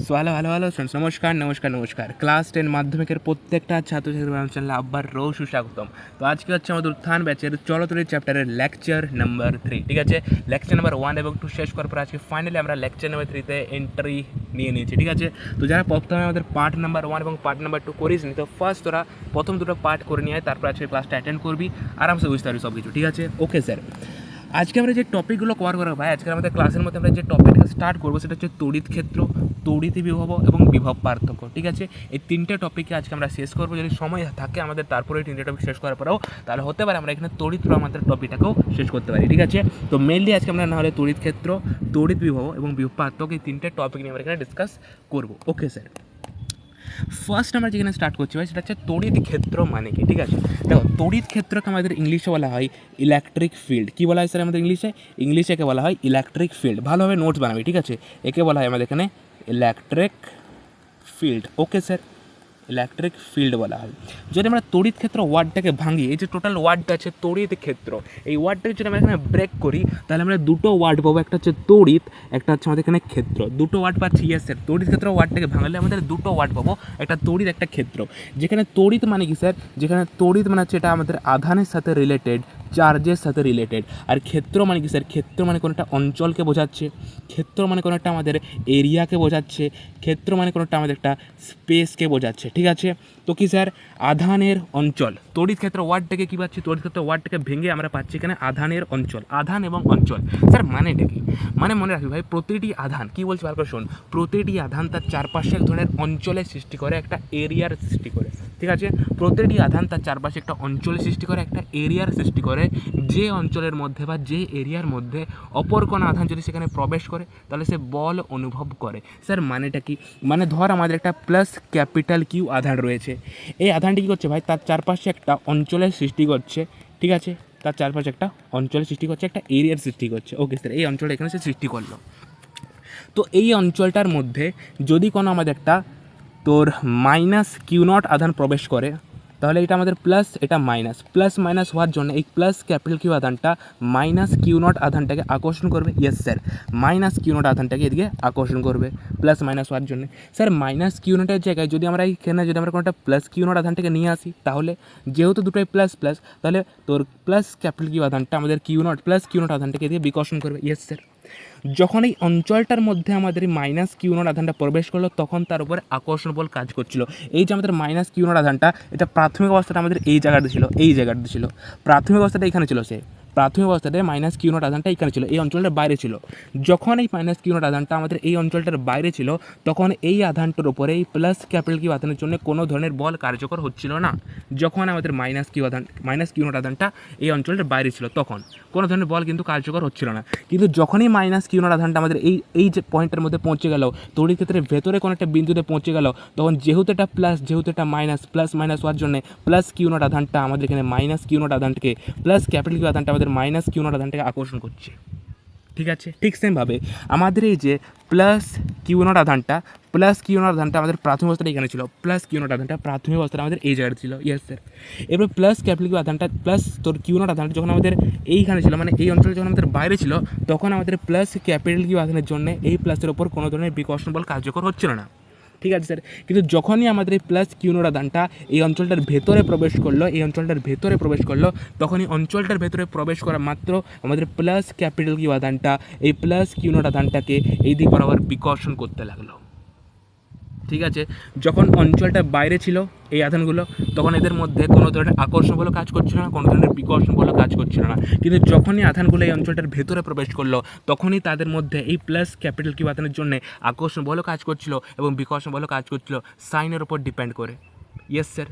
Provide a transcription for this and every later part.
So hello friends, নমস্কার। Class 10 মাধ্যমিকের প্রত্যেকটা ছাত্রছাত্রীর চ্যানেলে আবার সুস্বাগতম। তো আজকে হচ্ছে আমাদের উত্থান ব্যাচের চলতরির চ্যাপ্টারের লেকচার নাম্বার 3। ঠিক আছে, লেকচার নাম্বার 1 এবং 2 শেষ করার পর আজকে ফাইনালি আমরা লেকচার নাম্বার 3-তে এন্ট্রি নিয়ে নিয়েছি। ঠিক আছে, তো যারা প্রথমে আমাদের পার্ট নাম্বার 1 এবং পার্ট নাম্বার 2 করিস নি, তো ফার্স্ট তোরা প্রথম দুটো পার্ট করে নিয়ে আয়, তারপর আজকে ক্লাসটা অ্যাটেন্ড করবি, আরামসে বুঝতে পারবি সব কিছু। ঠিক আছে, ওকে স্যার। আজকে আমরা যে টপিকগুলো কভার করবো ভাই, আজকে আমাদের ক্লাসের মধ্যে আমরা যে টপিকটা স্টার্ট করবো সেটা হচ্ছে তড়িৎ ক্ষেত্র, তড়িৎ বিভব এবং বিভব পার্থক্য। ঠিক আছে, এই তিনটে টপিকে আজকে আমরা শেষ করবো। যদি সময় থাকে আমাদের তারপরে এই তিনটে টপিক শেষ করার পরেও তাহলে হতে পারে আমরা এখানে তড়িৎ আমাদের টপিকটাকেও শেষ করতে পারি। ঠিক আছে, তো মেনলি আজকে আমরা না হলে তড়িৎ ক্ষেত্র, তড়িৎ বিভব এবং বিভব পার্থক্য এই তিনটে টপিক নিয়ে আমরা এখানে ডিসকাস করবো। ওকে স্যার, ফার্স্ট আমরা যেখানে স্টার্ট করছি ভাই সেটা হচ্ছে তড়িৎ ক্ষেত্র মানে কি। ঠিক আছে, দেখো তড়িৎ ক্ষেত্রকে আমাদের ইংলিশে বলা হয় ইলেকট্রিক ফিল্ড। কী বলা হয় স্যার আমাদের ইংলিশে একে বলা হয় ইলেকট্রিক ফিল্ড। ভালোভাবে নোটস বানাবি। ঠিক আছে, একে বলা হয় আমাদের এখানে electric field. Okay sir, electric field বলা হয়। যদি আমরা তড়িৎ ক্ষেত্র ওয়ার্ডটাকে ভাঙি, এই যে টোটাল ওয়ার্ডটা আছে তড়িৎ ক্ষেত্র, এই ওয়ার্ডটাকে যদি আমরা এখানে ব্রেক করি তাহলে আমরা দুটো ওয়ার্ড পাবো, একটা হচ্ছে তড়িৎ, একটা হচ্ছে আমাদের এখানে ক্ষেত্র। দুটো ওয়ার্ড পাচ্ছি। ইয়েস স্যার, তড়িৎ ক্ষেত্র ওয়ার্ডটাকে ভাঙলে আমাদের দুটো ওয়ার্ড পাবো, একটা তড়িৎ, একটা ক্ষেত্র। যেখানে তড়িৎ মানে কি স্যার, যেখানে তড়িৎ মানে হচ্ছে এটা আমাদের আধানের সাথে রিলেটেড, চার্জের সাথে রিলেটেড। আর ক্ষেত্র মানে কি স্যার, ক্ষেত্র মানে কোনো একটা অঞ্চলকে বোঝাচ্ছে, ক্ষেত্র মানে কোনো একটা আমাদের এরিয়াকে বোঝাচ্ছে, ক্ষেত্র মানে কোনো একটা আমাদের একটা স্পেসকে বোঝাচ্ছে। ঠিক আছে, তো কি স্যার, আধানের অঞ্চল। তড়িৎ ক্ষেত্র ওয়ার্ডটাকে কী পাচ্ছি, তড়িৎ ক্ষেত্র ওয়ার্ডটাকে ভেঙে আমরা পাচ্ছি এখানে আধানের অঞ্চল। আধান এবং অঞ্চল স্যার মানেটা কি, মানে মনে রাখবি ভাই, প্রতিটি আধান, কী বলছি ভালো করে শোন, প্রতিটি আধান তার চারপাশে এক ধরনের অঞ্চলের সৃষ্টি করে, একটা এরিয়ার সৃষ্টি করে। ঠিক আছে, প্রতিটি আধান তার চারপাশে একটা অঞ্চলের সৃষ্টি করে, একটা এরিয়ার সৃষ্টি করে। যে অঞ্চলের মধ্যে বা যে এরিয়ার মধ্যে অপর কোনো আধান যদি সেখানে প্রবেশ করে তাহলে সে বল অনুভব করে। স্যার মানেটা কি, মানে ধর আমাদের একটা প্লাস ক্যাপিটাল কিউ আধান রয়েছে, এই আধানটি কী করছে ভাই, তার চারপাশে একটা অঞ্চলের সৃষ্টি করছে। ঠিক আছে, তার চারপাশে একটা অঞ্চলের সৃষ্টি করছে, একটা এরিয়ার সৃষ্টি করছে। ওকে স্যার, এই অঞ্চলটা এখানে সে সৃষ্টি করলো। তো এই অঞ্চলটার মধ্যে যদি কোনো আমাদের একটা তোর মাইনাস কিউ নট আধান প্রবেশ করে তাহলে এটা আমাদের প্লাস, এটা মাইনাস, প্লাস মাইনাস হওয়ার জন্য এই প্লাস ক্যাপিটাল কিউ আধানটা মাইনাস কিউ নট আধানটাকে আকর্ষণ করবে। Yes sir, minus Q nought আধানটাকে এদিকে আকর্ষণ করবে প্লাস মাইনাস হওয়ার জন্য। স্যার মাইনাস কিউ নটের জায়গায় যদি আমরা এইখানে যদি আমরা কোনোটা প্লাস কিউ নট আধানটাকে নিয়ে আসি তাহলে যেহেতু দুটোই প্লাস প্লাস, তাহলে তোর প্লাস ক্যাপিটাল কিউ আধানটা আমাদের Q nought plus Q nought আধানটাকে এদিকে বিকর্ষণ করবে। ইয়েস স্যার, যখন এই অঞ্চলটার মধ্যে আমাদের এই মাইনাস কিউ নট আধানটা প্রবেশ করলো তখন তার উপরে আকর্ষণ বল কাজ করছিল। এই যে আমাদের মাইনাস কিউ নট আধানটা, এটা প্রাথমিক অবস্থাটা আমাদের এই জায়গাটা ছিল, এই জায়গাটা ছিল প্রাথমিক অবস্থাটা, এখানে ছিল সে প্রাথমিক অবস্থাটায় মাইনাস কিউ নট আধানটা এখানে ছিল, এই অঞ্চলটার বাইরে ছিল। যখন এই মাইনাস কিউ নট আধানটা আমাদের এই অঞ্চলটার বাইরে ছিল তখন এই আধানটার উপরে এই প্লাস ক্যাপিটাল কিউ আধানের জন্য কোনো ধরনের বল কার্যকর হচ্ছিল না। যখন আমাদের মাইনাস কিউ নট আধানটা এই অঞ্চলটার বাইরে ছিল তখন কোনো ধরনের বল কিন্তু কার্যকর হচ্ছিল না। কিন্তু যখনই মাইনাস কিউ নট আধানটা আমাদের এই যে পয়েন্টের মধ্যে পৌঁছে গেল, তড়িৎ ক্ষেত্রের ভেতরে কোনো একটা বিন্দুতে পৌঁছে গেল, তখন যেহেতু এটা প্লাস, যেহেতু এটা মাইনাস, প্লাস মাইনাস হওয়ার জন্য প্লাস কিউ নট আধানটা আমাদের এখানে মাইনাস কিউ নট আধানটাকে, প্লাস ক্যাপিটাল কিউ আধানটা আমাদের মাইনাস কিউ নট আধানটাকে আকর্ষণ করছে। ঠিক আছে, ঠিক সেমভাবে আমাদের এই যে প্লাস কিউ নট আধানটা, প্লাস কিউ নট আধানটা আমাদের প্রাথমিক অবস্থাটা এখানে ছিল, প্লাস কিউ নট আধানটা প্রাথমিক অবস্থাটা আমাদের এই জায়গাটা ছিল। ইয়েস স্যার, এবার প্লাস ক্যাপিটাল কিউ আধানটা, প্লাস তোর কিউ নট আধানটা যখন আমাদের এইখানে ছিল, মানে এই অঞ্চলে যখন আমাদের বাইরে ছিল তখন আমাদের প্লাস ক্যাপিটাল কিউ আধানের জন্য এই প্লাসের ওপর কোনো ধরনের বিকর্ষণ বল কার্যকর হচ্ছিল না। ঠিক আছে স্যার, কিন্তু যখনই আমাদের এই প্লাস কিউ নট আধানটা এই অঞ্চলটার ভেতরে প্রবেশ করলো, এই অঞ্চলটার ভেতরে প্রবেশ করলো, তখনই অঞ্চলটার ভেতরে প্রবেশ করা মাত্র আমাদের প্লাস ক্যাপিটাল কিউ আধানটা এই প্লাস কিউ নট আধানটাকে এই দিক বরাবর বিকর্ষণ করতে লাগলো। ঠিক আছে, যখন অঞ্চলটা বাইরে ছিল এই আধানগুলো তখন এদের মধ্যে কোনো ধরনের আকর্ষণ বলে কাজ করছিল না, কোনো ধরনের বিকর্ষণ বলে কাজ করছিল না। কিন্তু যখনই আধানগুলো এই অঞ্চলটার ভেতরে প্রবেশ করলো তখনই তাদের মধ্যে এই প্লাস ক্যাপিটাল কিউ আধানের জন্য আকর্ষণ বলে কাজ করছিল এবং বিকর্ষণ বলে কাজ করছিল সাইনের উপর ডিপেন্ড করে। ইয়েস স্যার,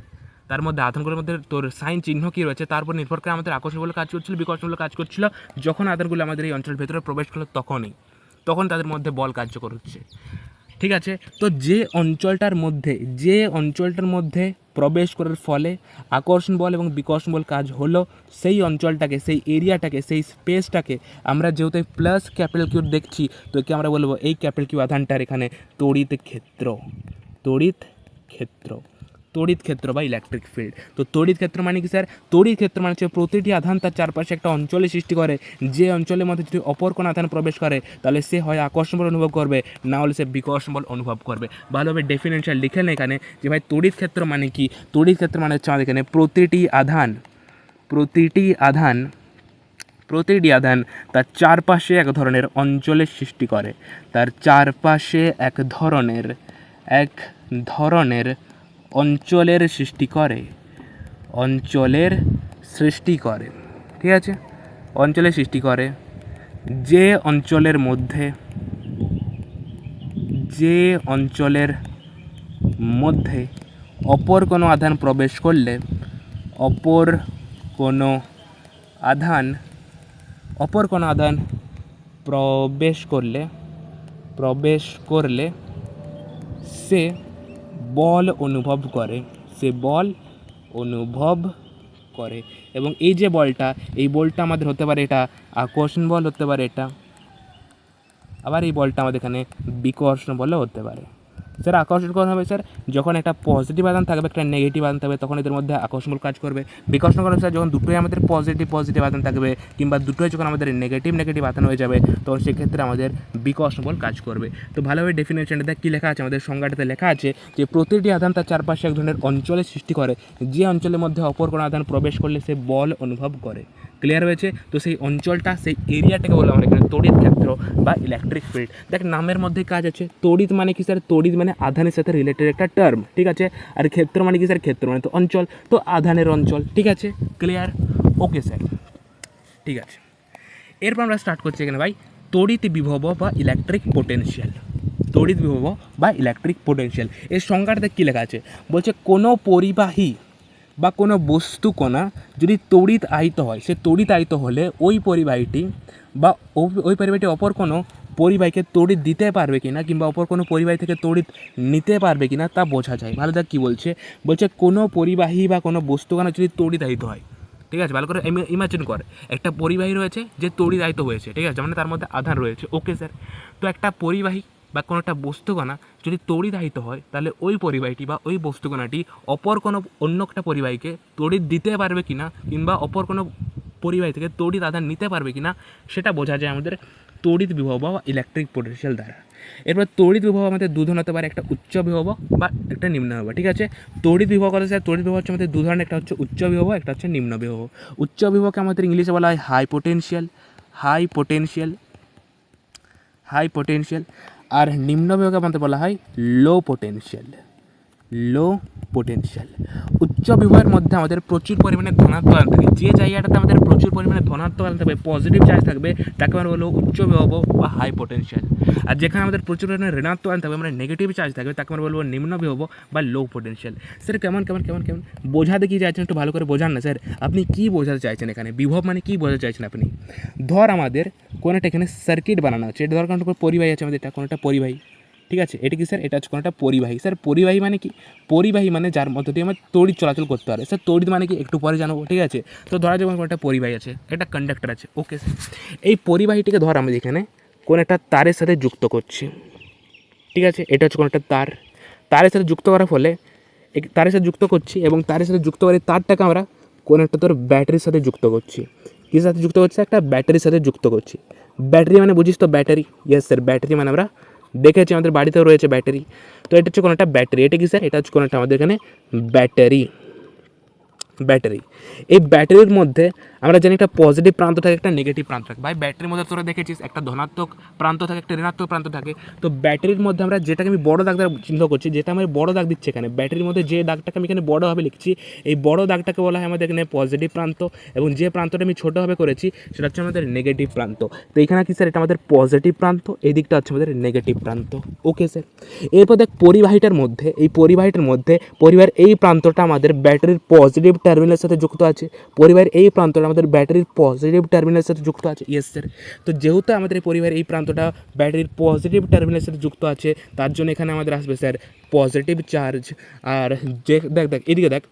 তার মধ্যে আধানগুলোর মধ্যে তোর সাইন চিহ্ন কী রয়েছে তার উপর নির্ভর করে আমাদের আকর্ষণ বলে কাজ করছিল, বিকর্ষণ বলে কাজ করছিল। যখন আধানগুলো আমাদের এই অঞ্চলের ভেতরে প্রবেশ করলো তখন তাদের মধ্যে বল কার্যকর হচ্ছে। ঠিক আছে, তো যে অঞ্চলটার মধ্যে প্রবেশ করার ফলে আকর্ষণ বল এবং বিকর্ষণ বল কাজ হলো, সেই অঞ্চলটাকে, সেই এরিয়াটাকে, সেই স্পেসটাকে আমরা যেহেতু প্লাস ক্যাপিটাল কিউ দেখছি তো কি আমরা বলবো, এই ক্যাপিটাল কিউ আধানটার এখানে তড়িৎ ক্ষেত্র। তড়িৎ ক্ষেত্র, তড়িৎ ক্ষেত্র বা ইলেকট্রিক ফিল্ড। তো তড়িৎ ক্ষেত্র মানে কি স্যার? তড়িৎ ক্ষেত্র মানে হচ্ছে প্রতিটি আধান তার চারপাশে একটা অঞ্চলে সৃষ্টি করে, যে অঞ্চলের মধ্যে যদি অপর কোনো আধান প্রবেশ করে তাহলে সে হয় আকর্ষণ বল অনুভব করবে, না হলে সে বিকর্ষণ বল অনুভব করবে। ভালোভাবে ডেফিনেশন লিখে নেন এখানে যে ভাই তড়িৎ ক্ষেত্র মানে কি। তড়িৎ ক্ষেত্র মানে হচ্ছে আমাদের এখানে প্রতিটি আধান তার চারপাশে এক ধরনের অঞ্চলের সৃষ্টি করে, তার চারপাশে এক ধরনের অঞ্চলের সৃষ্টি করে, ঠিক আছে, অঞ্চলের সৃষ্টি করে। যে অঞ্চলের মধ্যে অপর কোনো আধান প্রবেশ করলে সে বল অনুভব করে এবং এই যে বলটা, এই বলটা আমাদের হতে পারে এটা আকর্ষণ বল, হতে পারে এটা, আবার এই বলটা আমাদের এখানে বিকর্ষণ বলও হতে পারে। স্যার আকর্ষণ কখন হবে স্যার? যখন একটা পজিটিভ আধান থাকবে, একটা নেগেটিভ আধান থাকবে, তখন এদের মধ্যে আকর্ষণ বল কাজ করবে। বিকর্ষণ করবে স্যার যখন দুটোই আমাদের পজিটিভ আধান থাকবে, কিংবা দুটোই যখন আমাদের নেগেটিভ আধান হয়ে যাবে, তখন সেক্ষেত্রে আমাদের বিকর্ষণ বল কাজ করবে। তো ভালোভাবে ডেফিনেশনটাতে কী লেখা আছে, আমাদের সংজ্ঞাটাতে লেখা আছে যে প্রতিটি আধান তার চারপাশে এক ধরনের অঞ্চলের সৃষ্টি করে, যে অঞ্চলের মধ্যে অপর কোনো আধান প্রবেশ করলে সে বল অনুভব করে। ক্লিয়ার হয়েছে? তো সেই অঞ্চলটা, সেই এরিয়াটাকে বলে আমরা এখানে তড়িৎ ক্ষেত্র বা ইলেকট্রিক ফিল্ড। দেখ নামের মধ্যে কাজ আছে। তড়িৎ মানে কি স্যার? তড়িৎ মানে আধানের সাথে রিলেটেড একটা টার্ম, ঠিক আছে। আর ক্ষেত্র মানে কি স্যার? ক্ষেত্র মানে তো অঞ্চল, তো আধানের অঞ্চল, ঠিক আছে। ক্লিয়ার? ওকে স্যার, ঠিক আছে। এরপর আমরা স্টার্ট করছি এখানে ভাই তড়িৎ বিভব বা ইলেকট্রিক পোটেনশিয়াল। এর সংজ্ঞাটাতে কী লেখা আছে? বলছে কোনো পরিবাহী বা কোনো বস্তু কণা যদি তড়িৎ আহিত হয়, সে তড়িৎ আহিত হলে ওই পরিবাহীটি অপর কোনো পরিবাহীকে তড়িৎ দিতে পারবে কিনা, কিংবা অপর কোনো পরিবাহী থেকে তড়িৎ নিতে পারবে কিনা তা বোঝা যায়। ভালো দেখ কী বলছে, কোনো পরিবাহী বা কোনো বস্তু কণা যদি তড়িৎ আহিত হয়, ঠিক আছে, ভালো করে ইমাজিন কর, একটা পরিবাহী রয়েছে যে তড়িৎ আহিত হয়েছে, ঠিক আছে, মানে তার মধ্যে আধান রয়েছে। ওকে স্যার, তো একটা পরিবাহী বা কোনো একটা বস্তুকণা যদি তড়িৎ হয়, তাহলে ওই পরিবাহীটি বা ওই বস্তুকণাটি অপর কোনো অন্য একটা পরিবাহীকে তড়িৎ দিতে পারবে কিনা, কিংবা অপর কোনো পরিবাহী থেকে তড়িৎ আধান নিতে পারবে কিনা, সেটা বোঝা যায় আমাদের তড়িৎ বিভব বা ইলেকট্রিক পোটেনশিয়াল দ্বারা। এরপর তড়িৎ বিভব আমাদের দু ধরনের হতে পারে, একটা উচ্চ বিভব বা একটা নিম্ন বিভব, ঠিক আছে। তড়িৎ বিভব কথা স্যার, তড়িৎ বিভব হচ্ছে আমাদের দু ধরনের, একটা হচ্ছে উচ্চ বিভব, একটা হচ্ছে নিম্ন বিভব। উচ্চ বিভবকে আমাদের ইংলিশে বলা হয় হাই পোটেনশিয়াল, আর নিম্ন বিভবকে আমাদের বলা হয় লো পোটেনশিয়াল। উচ্চ বিভবের মধ্যে আমাদের প্রচুর পরিমাণে ধনাত্মক আধান থাকে, যে জায়গাটাতে আমাদের প্রচুর পরিমাণে ধনাত্মক আধান থাকবে, পজিটিভ চার্জ থাকবে, তাকে আমরা বলবো উচ্চ বিভব বা হাই পোটেনশিয়াল। আর যেখানে আমাদের প্রচুর পরিমাণে ঋণাত্মক আধান থাকবে, মানে নেগেটিভ চার্জ থাকবে, তাকে আমরা বলবো নিম্ন বিভব বা লো পোটেনশিয়াল। স্যার কেমন বোঝাতে কী চাইছেন একটু ভালো করে বোঝান না স্যার, আপনি কী বোঝাতে চাইছেন এখানে? বিভব মানে কী বোঝাতে চাইছেন আপনি? ধর আমাদের কোনো একটা এখানে সার্কিট বানানো আছে, এটা ধর কোনো পরিবাহী আছে আমাদের, এটা কোনো একটা পরিবাহী, ঠিক আছে। এটা কি স্যার? এটা হচ্ছে কোনো একটা পরিবাহী। স্যার পরিবাহী মানে কি? পরিবাহী মানে যার মধ্য দিয়ে আমার তড়িৎ চলাচল করতে পারে। স্যার তড়িৎ মানে কি একটু পরে জানাবো, ঠিক আছে। তো ধরা যাক কোনো একটা পরিবাহী আছে, একটা কন্ডাক্টর আছে, ওকে স্যার। এই পরিবাহীটিকে ধর আমরা এখানে কোনো একটা তারের সাথে যুক্ত করছি, ঠিক আছে। এটা হচ্ছে কোনো একটা তারের সাথে যুক্ত করার ফলে তারের সাথে যুক্ত করছি, এবং তারের সাথে যুক্ত করে তারটাকে আমরা কোনো একটা তোর ব্যাটারির সাথে যুক্ত করছি। কিসের সাথে যুক্ত করছি? একটা ব্যাটারির সাথে যুক্ত করছি। ব্যাটারি মানে বুঝিস তো, ব্যাটারি। ইয়েস স্যার, ব্যাটারি মানে আমরা দেখেছি আমাদের বাড়িতেও রয়েছে ব্যাটারি। তো এটা হচ্ছে কোনো একটা ব্যাটারি। এটা কি স্যার? এটা হচ্ছে কোনো একটা আমাদের এখানে ব্যাটারি। এই ব্যাটারির মধ্যে আমরা জানি একটা পজিটিভ প্রান্ত থাকে, একটা নেগেটিভ প্রান্ত থাকে। ভাই ব্যাটারির মধ্যে তোরা দেখেছিস একটা ধনাত্মক প্রান্ত থাকে, একটা ঋণাত্মক প্রান্ত থাকে। তো ব্যাটারির মধ্যে আমরা যেটাকে আমি বড় দাগ দ্বারা চিহ্ন করছি, যেটা আমি বড় দাগ দিচ্ছি এখানে, ব্যাটারির মধ্যে যে দাগটাকে আমি এখানে বড়ভাবে লিখছি, এই বড় দাগটাকে বলা হয় আমাদের এখানে পজিটিভ প্রান্ত, এবং যে প্রান্তটা আমি ছোটোভাবে করেছি সেটা হচ্ছে আমাদের নেগেটিভ প্রান্ত। তো এখানে কি স্যার? এটা আমাদের পজিটিভ প্রান্ত, এই দিকটা হচ্ছে আমাদের নেগেটিভ প্রান্ত। Okay sir. এরপর দেখ পরিবাহীটার মধ্যে পরিবাহের এই প্রান্তটা আমাদের ব্যাটারির পজিটিভ টার্মিনালের সাথে যুক্ত আছে, পরিবাহের এই প্রান্তটা আমাদের ব্যাটারির পজিটিভ টার্মিনালের সাথে যুক্ত আছে। Yes sir. তো যেহেতু আমাদের এই পরিবাহের এই প্রান্তটা ব্যাটারির পজিটিভ টার্মিনালের সাথে যুক্ত আছে, তার জন্য এখানে আমাদের আসবে স্যার পজিটিভ চার্জ। আর যে দেখ এদিকে দেখ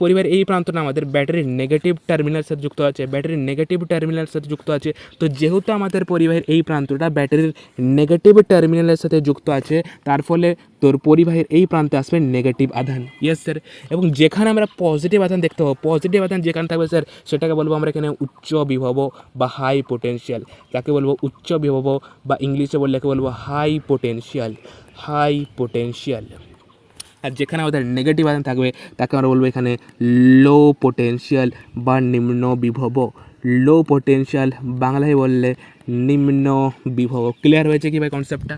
পরিবাহের এই প্রান্তটা আমাদের ব্যাটারির নেগেটিভ টার্মিনালের সাথে যুক্ত আছে, ব্যাটারির নেগেটিভ টার্মিনালের সাথে যুক্ত আছে। তো যেহেতু আমাদের পরিবাহের এই প্রান্তটা ব্যাটারির নেগেটিভ টার্মিনালের সাথে যুক্ত আছে, তার ফলে তোর পরিবাহের এই প্রান্তে আসবে নেগেটিভ আধান। Yes sir. এবং যেখানে আমরা পজিটিভ আধান দেখতে পাবো, পজিটিভ আধান যেখানে থাকবে স্যার সেটাকে বলবো আমরা এখানে উচ্চ বিভব বা হাই পোটেনশিয়াল। যাকে বলবো উচ্চ বিভব বা ইংলিশে বললে একে বলবো হাই পোটেনশিয়াল, হাই পোটেনশিয়াল। আর যেখানে আমাদের নেগেটিভ আধান থাকবে তাকে আমরা বলবো এখানে লো পোটেনশিয়াল বা নিম্ন বিভব। লো পোটেনশিয়াল বাংলায় বললে নিম্ন বিভব। ক্লিয়ার হয়েছে কি ভাই কনসেপ্টটা?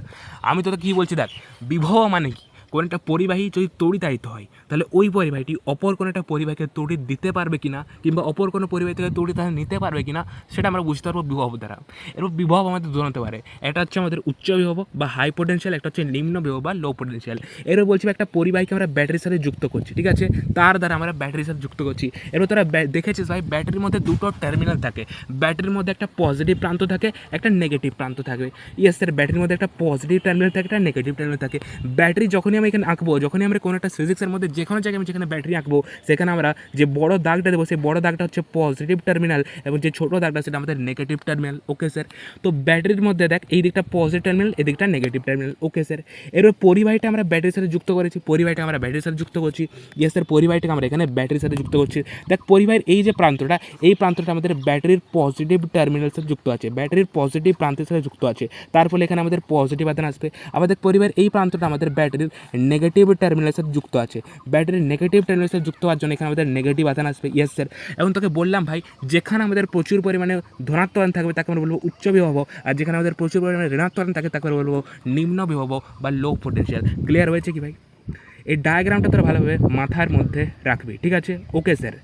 আমি তো কী বলছি দেখ, বিভব মানে কি, কোনো একটা পরিবাহী যদি তড়িতায়িত হয় তাহলে ওই পরিবাহীটি অপর কোনো একটা পরিবাহীকে তড়িৎ দিতে পারবে কিনা কিংবা অপর কোনো পরিবাহী থেকে তড়িৎ নিতে পারবে কিনা সেটা আমরা বুঝতে পারবো বিভব দ্বারা। এরপর বিভব আমাদের দু হতে পারে, একটা হচ্ছে আমাদের উচ্চ বিভব বা হাই পোটেনশিয়াল, একটা হচ্ছে নিম্ন বিভব বা লো পোটেনশিয়াল। এরপর বলছি একটা পরিবাহীকে আমরা ব্যাটারির সাথে যুক্ত করছি, ঠিক আছে, তার দ্বারা আমরা ব্যাটারির সাথে যুক্ত করছি। এরপর তোরা দেখেছিস ভাই ব্যাটারির মধ্যে দুটো টার্মিনাল থাকে, ব্যাটারির মধ্যে একটা পজিটিভ প্রান্ত থাকে, একটা নেগেটিভ প্রান্ত থাকবে। ইয়েস স্যার, ব্যাটারির মধ্যে একটা পজিটিভ টার্মিনাল থাকে, একটা নেগেটিভ টার্মিনাল থাকে। ব্যাটারি যখনই আমি এখানে আঁকবো, যখনই আমরা কোনো একটা ফিজিক্সের মধ্যে যে কোনো জায়গায় আমি যেখানে ব্যাটারি আঁকবো সেখানে আমরা যে বড় দাগটা দেবো সেই বড় দাগটা হচ্ছে পজিটিভ টার্মিনাল এবং যে ছোটো দাগটা সেটা আমাদের নেগেটিভ টার্মিনাল। Okay sir. তো ব্যাটারির মধ্যে দেখ এই দিকটা পজিটিভ টার্মিনাল, এই দিকটা নেগেটিভ টার্মিনাল। Okay sir. এরপর পরিবাহীটা আমরা ব্যাটারির সাথে যুক্ত করেছি, পরিবাহীটা আমরা ব্যাটারির সাথে যুক্ত করছি। ইয়েস স্যার, পরিবাহীটাকে আমরা এখানে ব্যাটারির সাথে যুক্ত করছি। দেখ পরিবাহীর এই যে প্রান্তটা, এই প্রান্তটা আমাদের ব্যাটারির পজিটিভ টার্মিনালের সাথে যুক্ত আছে, ব্যাটারির পজিটিভ প্রান্তের সাথে যুক্ত আছে, তার ফলে এখানে আমাদের পজিটিভ আধান আসবে। আমাদের পরিবাহীর এই প্রান্তটা আমাদের ব্যাটারির নেগেটিভ টার্মিনালের সাথে যুক্ত আছে, ব্যাটারির নেগেটিভ টার্মিনালের সাথে যুক্ত হওয়ার জন্য এখানে আমাদের নেগেটিভ আধান আসবে। Yes sir. এবং তোকে বললাম ভাই, যেখানে আমাদের প্রচুর পরিমাণে ধনাত্মক আধান থাকবে তাকে আমরা বলবো উচ্চ বিভব, আর যেখানে আমাদের প্রচুর পরিমাণে ঋণাত্মক আধান থাকে তাকে আমরা বলবো নিম্ন বিভব বা লো পোটেনশিয়াল। ক্লিয়ার হয়েছে কি ভাই? এই ডায়াগ্রামটা তোরা ভালোভাবে মাথার মধ্যে রাখবি, ঠিক আছে? Okay sir.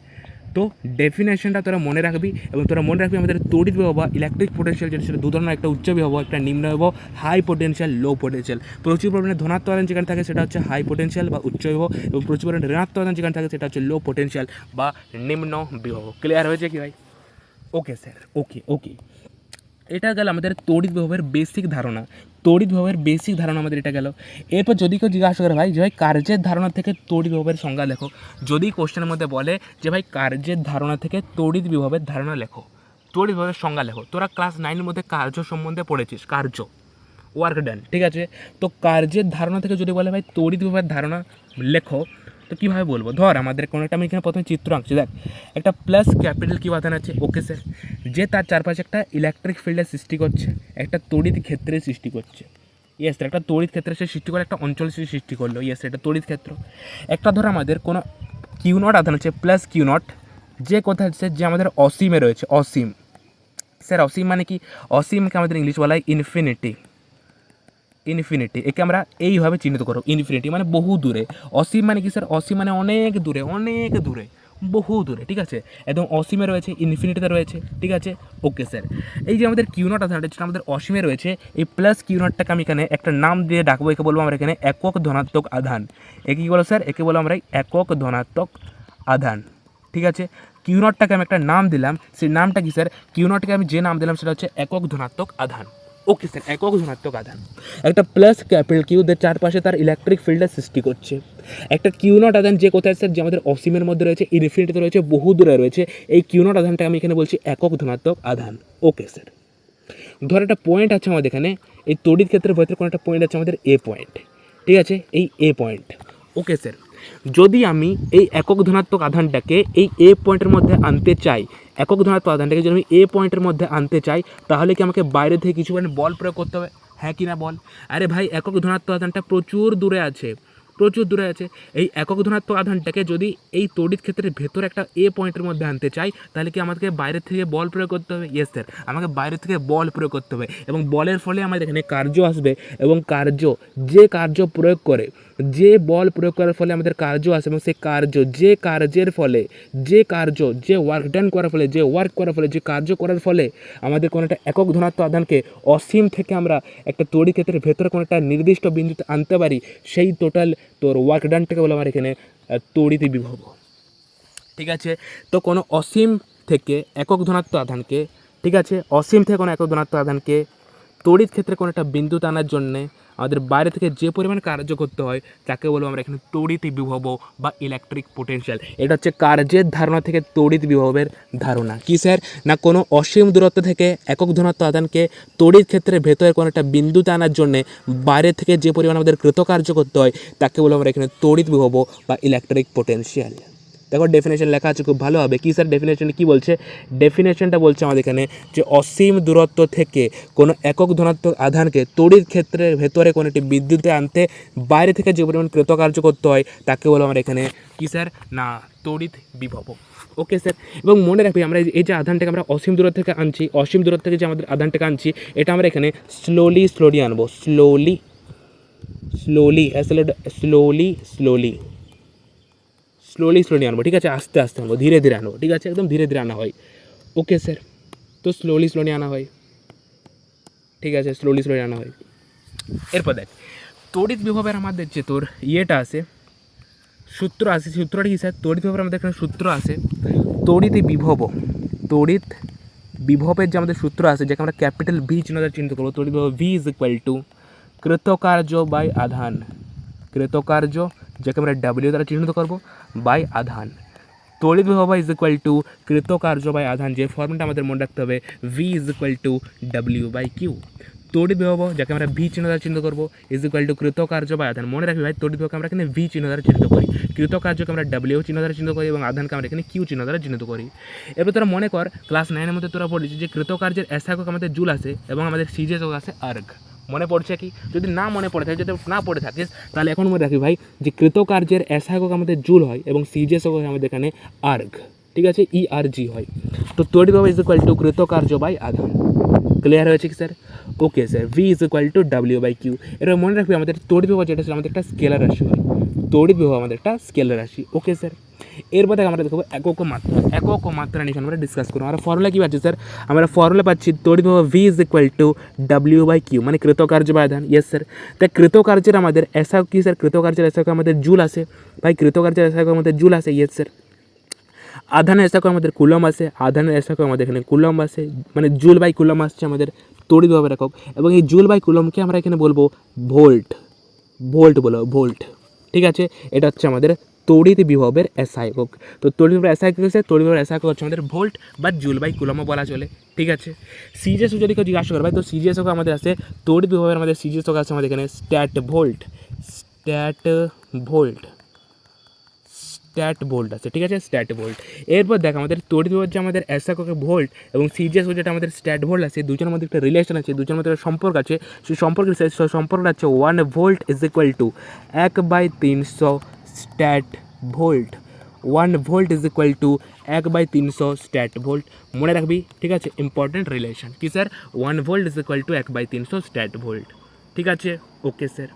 তো ডেফিনেশনটা তোরা মনে রাখবি এবং তোরা মনে রাখবি আমাদের তড়িৎ বিভব বা ইলেকট্রিক পোটেনশিয়াল যেটা সেটা দু ধরনের, একটা উচ্চ বিভব, একটা নিম্ন বিভব, হাই পোটেনশিয়াল, লো পোটেনশিয়াল। প্রচুর পরিমাণে ধনাত্মক আধান যেখানে থাকে সেটা হচ্ছে হাই পোটেনশিয়াল বা উচ্চ বিভব, এবং প্রচুর পরিমাণে ঋণাত্মক আধান যেখানে থাকে সেটা হচ্ছে লো পোটেনশিয়াল বা নিম্ন বিভব। ক্লিয়ার হয়েছে কি ভাই? ওকে স্যার। ওকে ওকে, এটা গেল আমাদের তড়িৎ বিভবের বেসিক ধারণা। তড়িৎ বিভবের বেসিক ধারণা আমাদের এটা গেল। এরপর যদি কেউ জিজ্ঞাসা করে ভাই যে ভাই কার্যের ধারণা থেকে তড়িৎ বিভবের সংজ্ঞা লেখো, যদি কোশ্চেনের মধ্যে বলে যে ভাই কার্যের ধারণা থেকে তড়িৎ বিভবের ধারণা লেখো, তড়িৎ বিভবের সংজ্ঞা লেখো। তোরা ক্লাস 9-এর মধ্যে কার্য সম্বন্ধে পড়েছিস, কার্য, ওয়ার্ক ডান, ঠিক আছে? তো কার্যের ধারণা থেকে যদি বলে ভাই তড়িৎ বিভবের ধারণা লেখো, তো কীভাবে বলবো? ধর আমাদের কোনো একটা, আমি এখানে প্রথমে চিত্র আঁকছি, দেখ একটা প্লাস ক্যাপিটাল কি বাধান আছে। Okay sir. যে তার চারপাশে একটা ইলেকট্রিক ফিল্ডের সৃষ্টি করছে, একটা তড়িৎ ক্ষেত্রের সৃষ্টি করছে। ইয়েস স্যার, একটা তড়িৎ ক্ষেত্রে সে সৃষ্টি করে, একটা অঞ্চল সে সৃষ্টি করলো। ইয়েস স্যার, এটা তড়িৎ ক্ষেত্র। একটা ধর আমাদের কোনো কিউ নট আধান আছে, প্লাস কিউ নট, যে কোথায় হচ্ছে যে আমাদের অসীমে রয়েছে। অসীম স্যার, অসীম মানে কি? অসীমকে আমাদের ইংলিশ বলা হয় ইনফিনিটি। ইনফিনিটি, একে আমরা এইভাবে চিহ্নিত করব। ইনফিনিটি মানে বহু দূরে। অসীম মানে কি স্যার? অসীম মানে অনেক দূরে, অনেক দূরে, বহু দূরে, ঠিক আছে? একদম অসীমে রয়েছে, ইনফিনিটিতে রয়েছে, ঠিক আছে? Okay sir. এই যে আমাদের কিউ নট আধানটা যেটা আমাদের অসীমে রয়েছে, এই প্লাস কিউ নটটাকে আমি এখানে একটা নাম দিয়ে ডাকবো, একে বলবো আমরা এখানে একক ধনাত্মক আধান। একে কী বলো স্যার? একে বলো আমরা একক ধনাত্মক আধান, ঠিক আছে? কিউ নটটাকে আমি একটা নাম দিলাম, সেই নামটা কি স্যার? কিউ নটকে আমি যে নাম দিলাম সেটা হচ্ছে একক ধনাত্মক আধান। ওকে স্যার, একক ধনাত্মক আধান। একটা প্লাস ক্যাপিটাল কিউদের চারপাশে তার ইলেকট্রিক ফিল্ডের সৃষ্টি করছে। একটা কিউ নট আধান যে কোথায় স্যার? যে আমাদের অসীমের মধ্যে রয়েছে, ইনফিনিটিতে রয়েছে, বহু দূরে রয়েছে। এই কিউ নট আধানটা আমি এখানে বলছি একক ধনাত্মক আধান। Okay sir. ধর একটা পয়েন্ট আছে আমাদের এখানে, এই তড়িৎ ক্ষেত্রের ভেতরে কোনো একটা পয়েন্ট আছে আমাদের এ পয়েন্ট, ঠিক আছে? এই এ পয়েন্ট। Okay sir. যদি আমি এই একক ধনাত্মক আধানটাকে এই এ পয়েন্টের মধ্যে আনতে চাই, একক ধনাত্মক আধানটাকে যদি আমি এ পয়েন্টের মধ্যে আনতে চাই, তাহলে কি আমাকে বাইরে থেকে কিছু বল প্রয়োগ করতে হবে? হ্যাঁ কি না বল? আরে ভাই, একক ধনাত্মক আধানটা প্রচুর দূরে আছে, প্রচুর দূরে আছে। এই একক ধনাত্মক আধানটাকে যদি এই তড়িৎ ক্ষেত্রের ভেতরে একটা এ পয়েন্টের মধ্যে আনতে চাই, তাহলে কি আমাদেরকে বাইরে থেকে বল প্রয়োগ করতে হবে? ইয়েস স্যার, আমাকে বাইরে থেকে বল প্রয়োগ করতে হবে, এবং বলের ফলে আমাদের এখানে কার্য আসবে, এবং কার্য, যে কার্য প্রয়োগ করে, যে বল প্রয়োগ করার ফলে আমাদের কার্য আসে, এবং সেই কার্য, যে কার্যের ফলে, যে কার্য, যে ওয়ার্ক ডান করার ফলে, যে ওয়ার্ক করার ফলে, যে কার্য করার ফলে আমাদের কোনো একটা একক ধনাত্মক আধানকে অসীম থেকে আমরা একটা তড়িৎ ক্ষেত্রের ভেতরে কোনো একটা নির্দিষ্ট বিন্দুতে আনতে পারি, সেই টোটাল তোর ওয়ার্ক ডানটাকে বলে আমার এখানে তড়িৎ বিভব, ঠিক আছে? তো কোনো অসীম থেকে একক ধনাত্মক আধানকে, ঠিক আছে, অসীম থেকে কোনো একক ধনাত্মক আধানকে তড়িৎ ক্ষেত্রে কোনো একটা বিন্দুতে আনার জন্যে আমাদের বাইরে থেকে যে পরিমাণ কার্য করতে হয় তাকে বলবো আমরা এখানে তড়িৎ বিভব বা ইলেকট্রিক পোটেনশিয়াল। এটা হচ্ছে কার্যের ধারণা থেকে তড়িৎ বিভবের ধারণা। কি স্যার? না কোনো অসীম দূরত্ব থেকে একক ধনাত্ম আধানকে তড়িৎ ক্ষেত্রের ভেতরে কোনো একটা বিন্দুতে আনার জন্যে বাইরে থেকে যে পরিমাণ আমাদের কৃতকার্য করতে হয় তাকে বলবো আমরা এখানে তড়িৎ বিভব বা ইলেকট্রিক পোটেনশিয়াল। দেখো ডেফিনেশন লেখা আছে, খুব ভালো হবে। কী স্যার ডেফিনেশন কী বলছে? ডেফিনেশনটা বলছে আমাদের এখানে যে অসীম দূরত্ব থেকে কোনো একক ধনাত্মক আধানকে তড়িৎ ক্ষেত্রের ভেতরে কোনো একটি বিদ্যুতে আনতে বাইরে থেকে যে পরিমাণ কৃতকার্য করতে হয় তাকে বলো আমরা এখানে কী স্যার? না তড়িৎ বিভব। ওকে স্যার, এবং মনে রাখবি আমরা এই যে আধানটাকে আমরা অসীম দূরত্ব থেকে আনছি, অসীম দূরত্ব থেকে যে আমাদের আধানটাকে আনছি এটা আমরা এখানে স্লোলি আনবো, স্লোলি আনবো, ঠিক আছে? আস্তে আস্তে আনবো, ধীরে ধীরে আনবো, ঠিক আছে? একদম ধীরে ধীরে আনা হয়। ওকে স্যার, তো স্লোলি আনা হয়, ঠিক আছে? স্লোলি আনা হয়। এরপর দেখ তড়িৎ বিভবের আমাদের যে তোর ইয়েটা আছে, সূত্র আছে, সূত্রটা কি স্যার? তড়িৎ বিভবের আমাদের এখানে সূত্র আছে, তড়িৎ বিভবের যে আমাদের সূত্র আছে যাকে আমরা ক্যাপিটাল ভি চিহ্ন দ্বারা চিহ্নিত করবো। তড়িৎ বিভব ভি ইজ ইকুয়াল টু কৃতকার্য বাই আধান, কৃতকার্য যাকে আমরা ডাব্লিউ দ্বারা চিহ্নিত করবো বাই আধান। তড়িৎ বিভব ইজ ইকুয়াল টু কৃতকার্য বাই আধান, যে ফর্মুলাটা আমাদের মনে রাখতে হবে, V is equal to W by Q. তড়িৎ বিভব যাকে আমরা ভি চিহ্ন দ্বারা চিহ্নিত করবো ইজ ইকুয়াল টু কৃতকার্য বাই আধান। মনে রাখবি ভাই তড়িৎ বিভবকে আমরা এখানে ভি চিহ্ন দ্বারা চিহ্নিত করি, কৃতকার্যকে আমরা ডাব্লিউ চিহ্ন দ্বারা চিহ্নিত করি এবং আধানকে আমরা এখানে কিউ চিহ্ন দ্বারা চিহ্নিত করি। এরপর তোরা মনে কর ক্লাস 9-এর মধ্যে তোরা পড়েছি যে কৃতকার্যের এসআই একক আমাদের জুল আছে এবং আমাদের সিজিএস একক আছে আর্গ। মনে পড়ছে কি? যদি না মনে পড়ে থাকে, যদি না পড়ে থাকিস তাহলে এখন মনে রাখবি ভাই যে কৃতকার্যের এসআই একক আমাদের জুল হয় এবং সিজিএস একক আমাদের এখানে আর্গ, ঠিক আছে? ইআরজি হয়। তো তড়িৎ বিভব ইজ ইকুয়াল টু কৃতকার্য বাই আধান। ক্লিয়ার হয়েছে কি sir? Okay sir, V is equal to W by Q. এবার মনে রাখবি আমাদের তড়িৎ বিভব যেটা ছিল আমাদের একটা স্কেলার রাশি হয়, তড়িৎ বিভব আমাদের একটা স্কেলার রাশি। ওকে স্যার, এরপর থেকে আমরা দেখবো একক মাত্রা নিয়ে আমরা ডিসকাস করবো। আমরা ফর্মুলা কী পাচ্ছি স্যার? আমরা ফর্মুলা পাচ্ছি তড়িৎ বিভব V is equal to W by Q, মানে কৃতকার্য বাই আধান। ইয়েস স্যার, তাই কৃতকার্যের আমাদের এসআই কি স্যার? কৃতকার্যের এসআই আমাদের জুল আছে ভাই, কৃতকার্যের এসআই আমাদের জুল আছে। ইয়েস স্যার, আধানের এসআই আমাদের কুলম আছে, আধানের এসআই আমাদের এখানে কুলম আছে, মানে জুল বাই কুলম আসছে আমাদের তড়িৎ বিভবের একক। এবং এই জুল বাই কুলমকে আমরা এখানে বলবো ভোল্ট, ভোল্ট, ঠিক আছে? এটা হচ্ছে আমাদের তড়িৎ বিভবের এসআই একক। তো তড়িৎ বিভবের এসআই একক হচ্ছে, তড়িৎ বিভবের এসআই একক হচ্ছে আমাদের ভোল্ট বা জুল বাই কুলমও বলা চলে, ঠিক আছে? সিজিএস যদি কেউ জিজ্ঞাসা করে ভাই, তো সিজিএস একক আমাদের আছে তড়িৎ বিভবের আমাদের সিজিএস একক আছে আমাদের এখানে স্ট্যাট ভোল্ট আছে, ঠিক আছে? Stat volt. এরপর দেখ আমাদের তড়িৎ বিভব যে আমাদের এসআই একক ভোল্ট এবং সিজিএস যেটা আমাদের স্ট্যাট ভোল্ট আছে, দুজনের মধ্যে একটা রিলেশন আছে, দুজনের মধ্যে একটা সম্পর্ক আছে। সেই সম্পর্কটা হচ্ছে 1 volt is equal two 1/300 stat volt. 1 volt is equal two 1/300 stat volt. মনে রাখবি, ঠিক আছে? ইম্পর্টেন্ট রিলেশন কি sir? 1 volt is equal two 1/300 stat volt, ঠিক আছে? ওকে স্যার,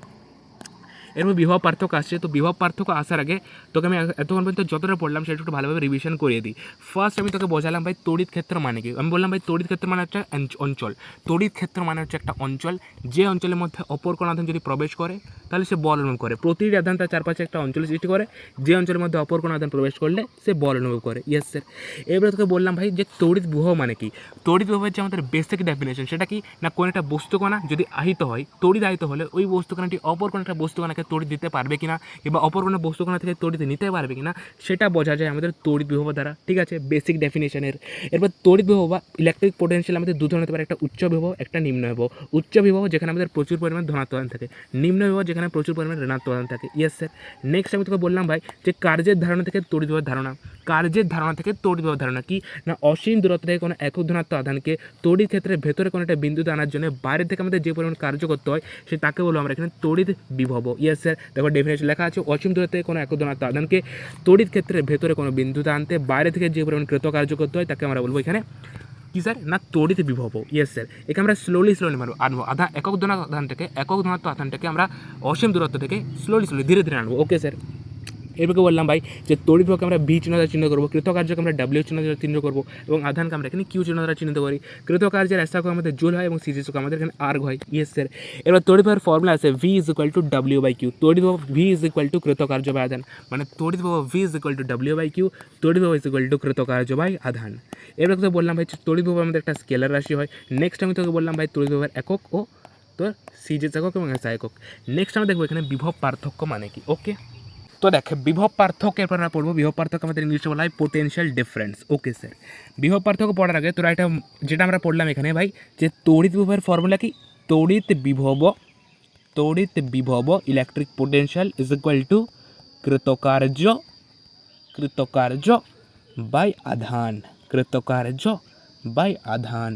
এরপর বিভব পার্থক্য আসছে। তো বিভব পার্থক্য আসার আগে তোকে আমি এতক্ষণ পর্যন্ত যতটা পড়লাম সেটা একটু ভালোভাবে রিভিশন করিয়ে দিই। ফার্স্ট আমি তোকে বোঝালাম ভাই তড়িৎ ক্ষেত্র মানে কি। আমি বললাম ভাই তড়িৎ ক্ষেত্র মানে হচ্ছে অঞ্চল। তড়িৎ ক্ষেত্র মানে হচ্ছে একটা অঞ্চল, যে অঞ্চলের মধ্যে অপর কোনো আধান যদি প্রবেশ করে তাহলে সে বল অনুভব করে। প্রতিটি আধান তার চারপাশে একটা অঞ্চল সৃষ্টি করে, যে অঞ্চলের মধ্যে অপর কোনো আধান প্রবেশ করলে সে বল অনুভব করে। ইয়েস স্যার, এবারে তোকে বললাম ভাই যে তড়িৎ বিভব মানে কি। তড়িৎ বিভবের যে আমাদের বেসিক ডেফিনেশন সেটা কি না, কোনো একটা বস্তুকণা যদি আহিত হয়, তড়িৎ আহিত হলে ওই বস্তুকণাটি অপর কোনো একটা বস্তুকণাকে তড়িৎ দিতে পারবে কিনা, কিংবা অপর কোনো বস্তুকণা থেকে তড়িৎ নিতে পারবে কিনা, সেটা বোঝা যায় আমাদের তড়িৎ বিভব দ্বারা, ঠিক আছে? বেসিক ডেফিনেশনের। এরপর তড়িৎ বিভব বা ইলেকট্রিক পোটেনশিয়াল আমাদের দু ধরনের হতে পারে, একটা উচ্চ বিভব, একটা নিম্ন বিভব। উচ্চ বিভব যেখানে আমাদের প্রচুর পরিমাণে ধনাত্মক আধান থাকে, নিম্ন বিভব যেখানে প্রচুর পরিমাণে ঋণাত্মক আধান থাকে। ইয়েস স্যার, নেক্সট আমি তোকে বললাম ভাই যে কার্যের ধারণা থেকে তড়িৎ বিভবের ধারণা। কার্যের ধারণা থেকে তড়িৎ বিভবের ধারণা কি না, অসীম দূরত্ব থেকে কোনো একক ধনাত্মক আধানকে তড়িৎ ক্ষেত্রের ভেতরে কোনো একটা বিন্দুতে আনার জন্য বাইরে থেকে আমাদের যে পরিমাণ কার্য করতে হয় সে তাকে বলবো আমরা এখানে তড়িৎ বিভব। ইয়েস স্যার, দেখো ডেফিনেশন লেখা আছে, অসীম দূরত্ব থেকে কোনো একক ধনাত্মক আধানকে তড়িৎ ক্ষেত্রের ভেতরে কোনো বিন্দুতে আনতে বাইরে থেকে যে পরিমাণ কৃতকার্য করতে হয় তাকে আমরা বলবো এখানে কি স্যার না তড়িৎ বিভব। ইয়েস স্যার, একে আমরা স্লোলি আনবো একক ধনাত্মক আধানটাকে আমরা অসীম দূরত্ব থেকে স্লোলি ধীরে ধীরে আনবো। ওকে স্যার, এরপরে বললাম ভাই যে তড়িৎ বিভবকে আমরা ভি চিহ্ন দ্বারা চিহ্নিত করবো, কৃতকার্যকে আমরা ডাব্লিউ চিহ্ন দ্বারা চিহ্নিত করবো এবং আধানকে আমরা এখানে কিউ চিহ্ন দ্বারা চিহ্নিত করি। কৃতকার্যের এসআই আমাদের জুল হয় এবং সিজি আমাদের এখানে আর্গ হয়। Yes sir. এবার তড়িৎ বিভবের ফর্মুলা আছে V is equal to W by Q. তড়িৎ বিভব ভি ইজ ইকুয়াল টু কৃতকার্য বাই আধান, মানে তড়িৎ বিভব V is equal to W by Q, তড়িৎ বিভব ইজ ইকুয়াল টু কৃতকার্য বাই আধান। এবার তোকে বললাম ভাই তড়িৎ বিভব আমাদের একটা স্কেলার রাশি হয়। নেক্সট আমি তোকে বললাম ভাই তড়িৎ বিভবের একক ও তোর সিজিএস একক এবং এসআই একক। নেক্সট আমরা দেখবো এখানে বিভব পার্থক্য মানে কি। ওকে, তো দেখ বিভব পার্থক্যের পর আমরা পড়বো বিভব পার্থক্য আমাদের ইংলিশে বলা হয় পোটেনশিয়াল ডিফারেন্স। ওকে স্যার, বিভব পার্থক্য পড়ার আগে তোরা এটা যেটা আমরা পড়লাম এখানে ভাই যে তড়িৎ বিভবের ফর্মুলা কি, তড়িৎ বিভব electric potential is equal to কৃতকার্য বাই আধান, কৃতকার্য বাই আধান।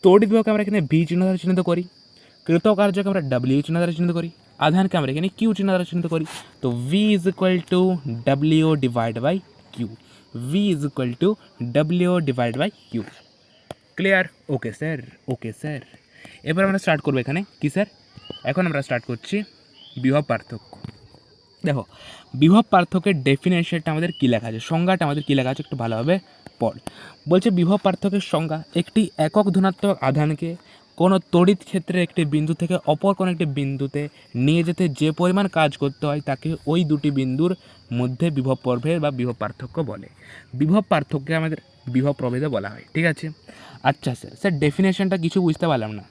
তড়িৎ বিভবকে আমরা এখানে ভি চিহ্ন দ্বারা চিহ্নিত করি, কৃতকার্যকে আমরা ডাব্লিউ চিহ্ন দ্বারা চিহ্নিত করি, আধানকে আমরা এখানে কিউ চিহ্ন দ্বারা চিহ্নিত করি। তো V is equal to W divide by Q, V is equal to W divide by Q. Clear? Okay sir, okay sir. এবার আমরা স্টার্ট করবো এখানে কি স্যার, এখন আমরা স্টার্ট করছি বিভব পার্থক্য। দেখো বিভব পার্থক্যের ডেফিনেশনটা আমাদের কী লেখা আছে, সংজ্ঞাটা আমাদের কী লেখা আছে একটু ভালোভাবে পড়। বলছে বিভব পার্থক্যের সংজ্ঞা একটি একক ধনাত্মক আধানকে কোনো তড়িৎ ক্ষেত্রে একটি বিন্দু থেকে অপর কোনো একটি বিন্দুতে নিয়ে যেতে যে পরিমাণ কাজ করতে হয় তাকে ওই দুটি বিন্দুর মধ্যে বিভব প্রভেদ বা বিভব পার্থক্য বলে। বিভব পার্থক্যকে আমাদের বিভব প্রভেদও বলা হয়। ঠিক আছে, আচ্ছা স্যার, স্যার ডেফিনেশনটা কিছু বুঝতে পারলাম না।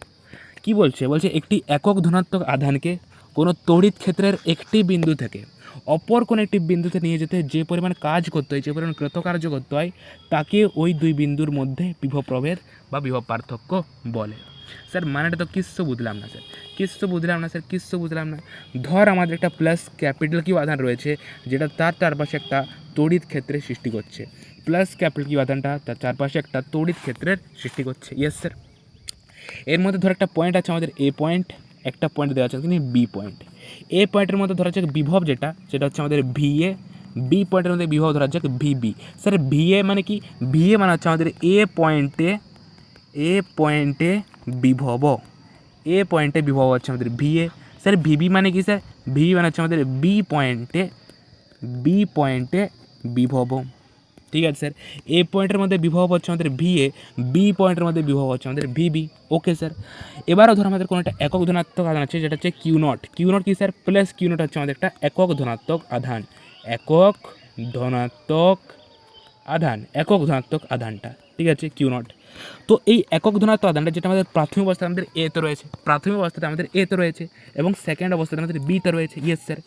কি বলছে, বলছে একটি একক ধনাত্মক আধানকে কোনো তড়িৎ ক্ষেত্রের একটি বিন্দু থেকে অপর কোনো একটি বিন্দুতে নিয়ে যেতে যে পরিমাণ কাজ করতে হয়, যে পরিমাণ কৃতকার্য করতে হয় তাকে ওই দুই বিন্দুর মধ্যে বিভব প্রভেদ বা বিভব পার্থক্য বলে। স্যার মানেটা তো কিচ্ছু বুঝলাম না স্যার, কিচ্ছু বুঝলাম না স্যার, কিচ্ছু বুঝলাম না। ধর আমাদের একটা প্লাস ক্যাপিটাল কিউ আধান রয়েছে যেটা তার চারপাশে একটা তড়িৎ ক্ষেত্রের সৃষ্টি করছে, প্লাস ক্যাপিটাল কিউ আধানটা তার চারপাশে একটা তড়িৎ ক্ষেত্রের সৃষ্টি করছে। Yes sir. এর মধ্যে ধর একটা পয়েন্ট আছে আমাদের এ পয়েন্ট, একটা পয়েন্ট দেওয়া আছে কিন্তু বি পয়েন্ট। এ পয়েন্টের মধ্যে ধরা যাক বিভব যেটা সেটা হচ্ছে আমাদের ভি এ, বি পয়েন্টের মধ্যে বিভব ধরা যাক ভিবি। স্যার ভি এ মানে কি, ভি এ মানে হচ্ছে আমাদের এ পয়েন্টে বিভব, এ পয়েন্টে বিভব হচ্ছে আমাদের ভি এ। স্যার ভিবি মানে কি স্যার, ভিবি মানে হচ্ছে আমাদের বি পয়েন্টে বিভব। ঠিক আছে স্যার, এ পয়েন্টের মধ্যে বিভব হচ্ছে আমাদের ভি এ, বি পয়েন্টের মধ্যে বিভব হচ্ছে আমাদের ভিবি। Okay sir. এবারও ধর আমাদের কোনো একটা একক ধনাত্মক আধান আছে যেটা হচ্ছে কিউ নট। কিউ নট কি স্যার, প্লাস কিউ নট হচ্ছে আমাদের একটা একক ধনাত্মক আধান, একক ধনাত্মক আধানটা। ঠিক আছে, কিউ নট। তো এই একক ধনাত্মক আধানটা যেটা আমাদের প্রাথমিক অবস্থায় আমাদের এতে রয়েছে, প্রাথমিক অবস্থাতে আমাদের এতে রয়েছে এবং সেকেন্ড অবস্থাতে আমাদের বিতে রয়েছে। Yes sir.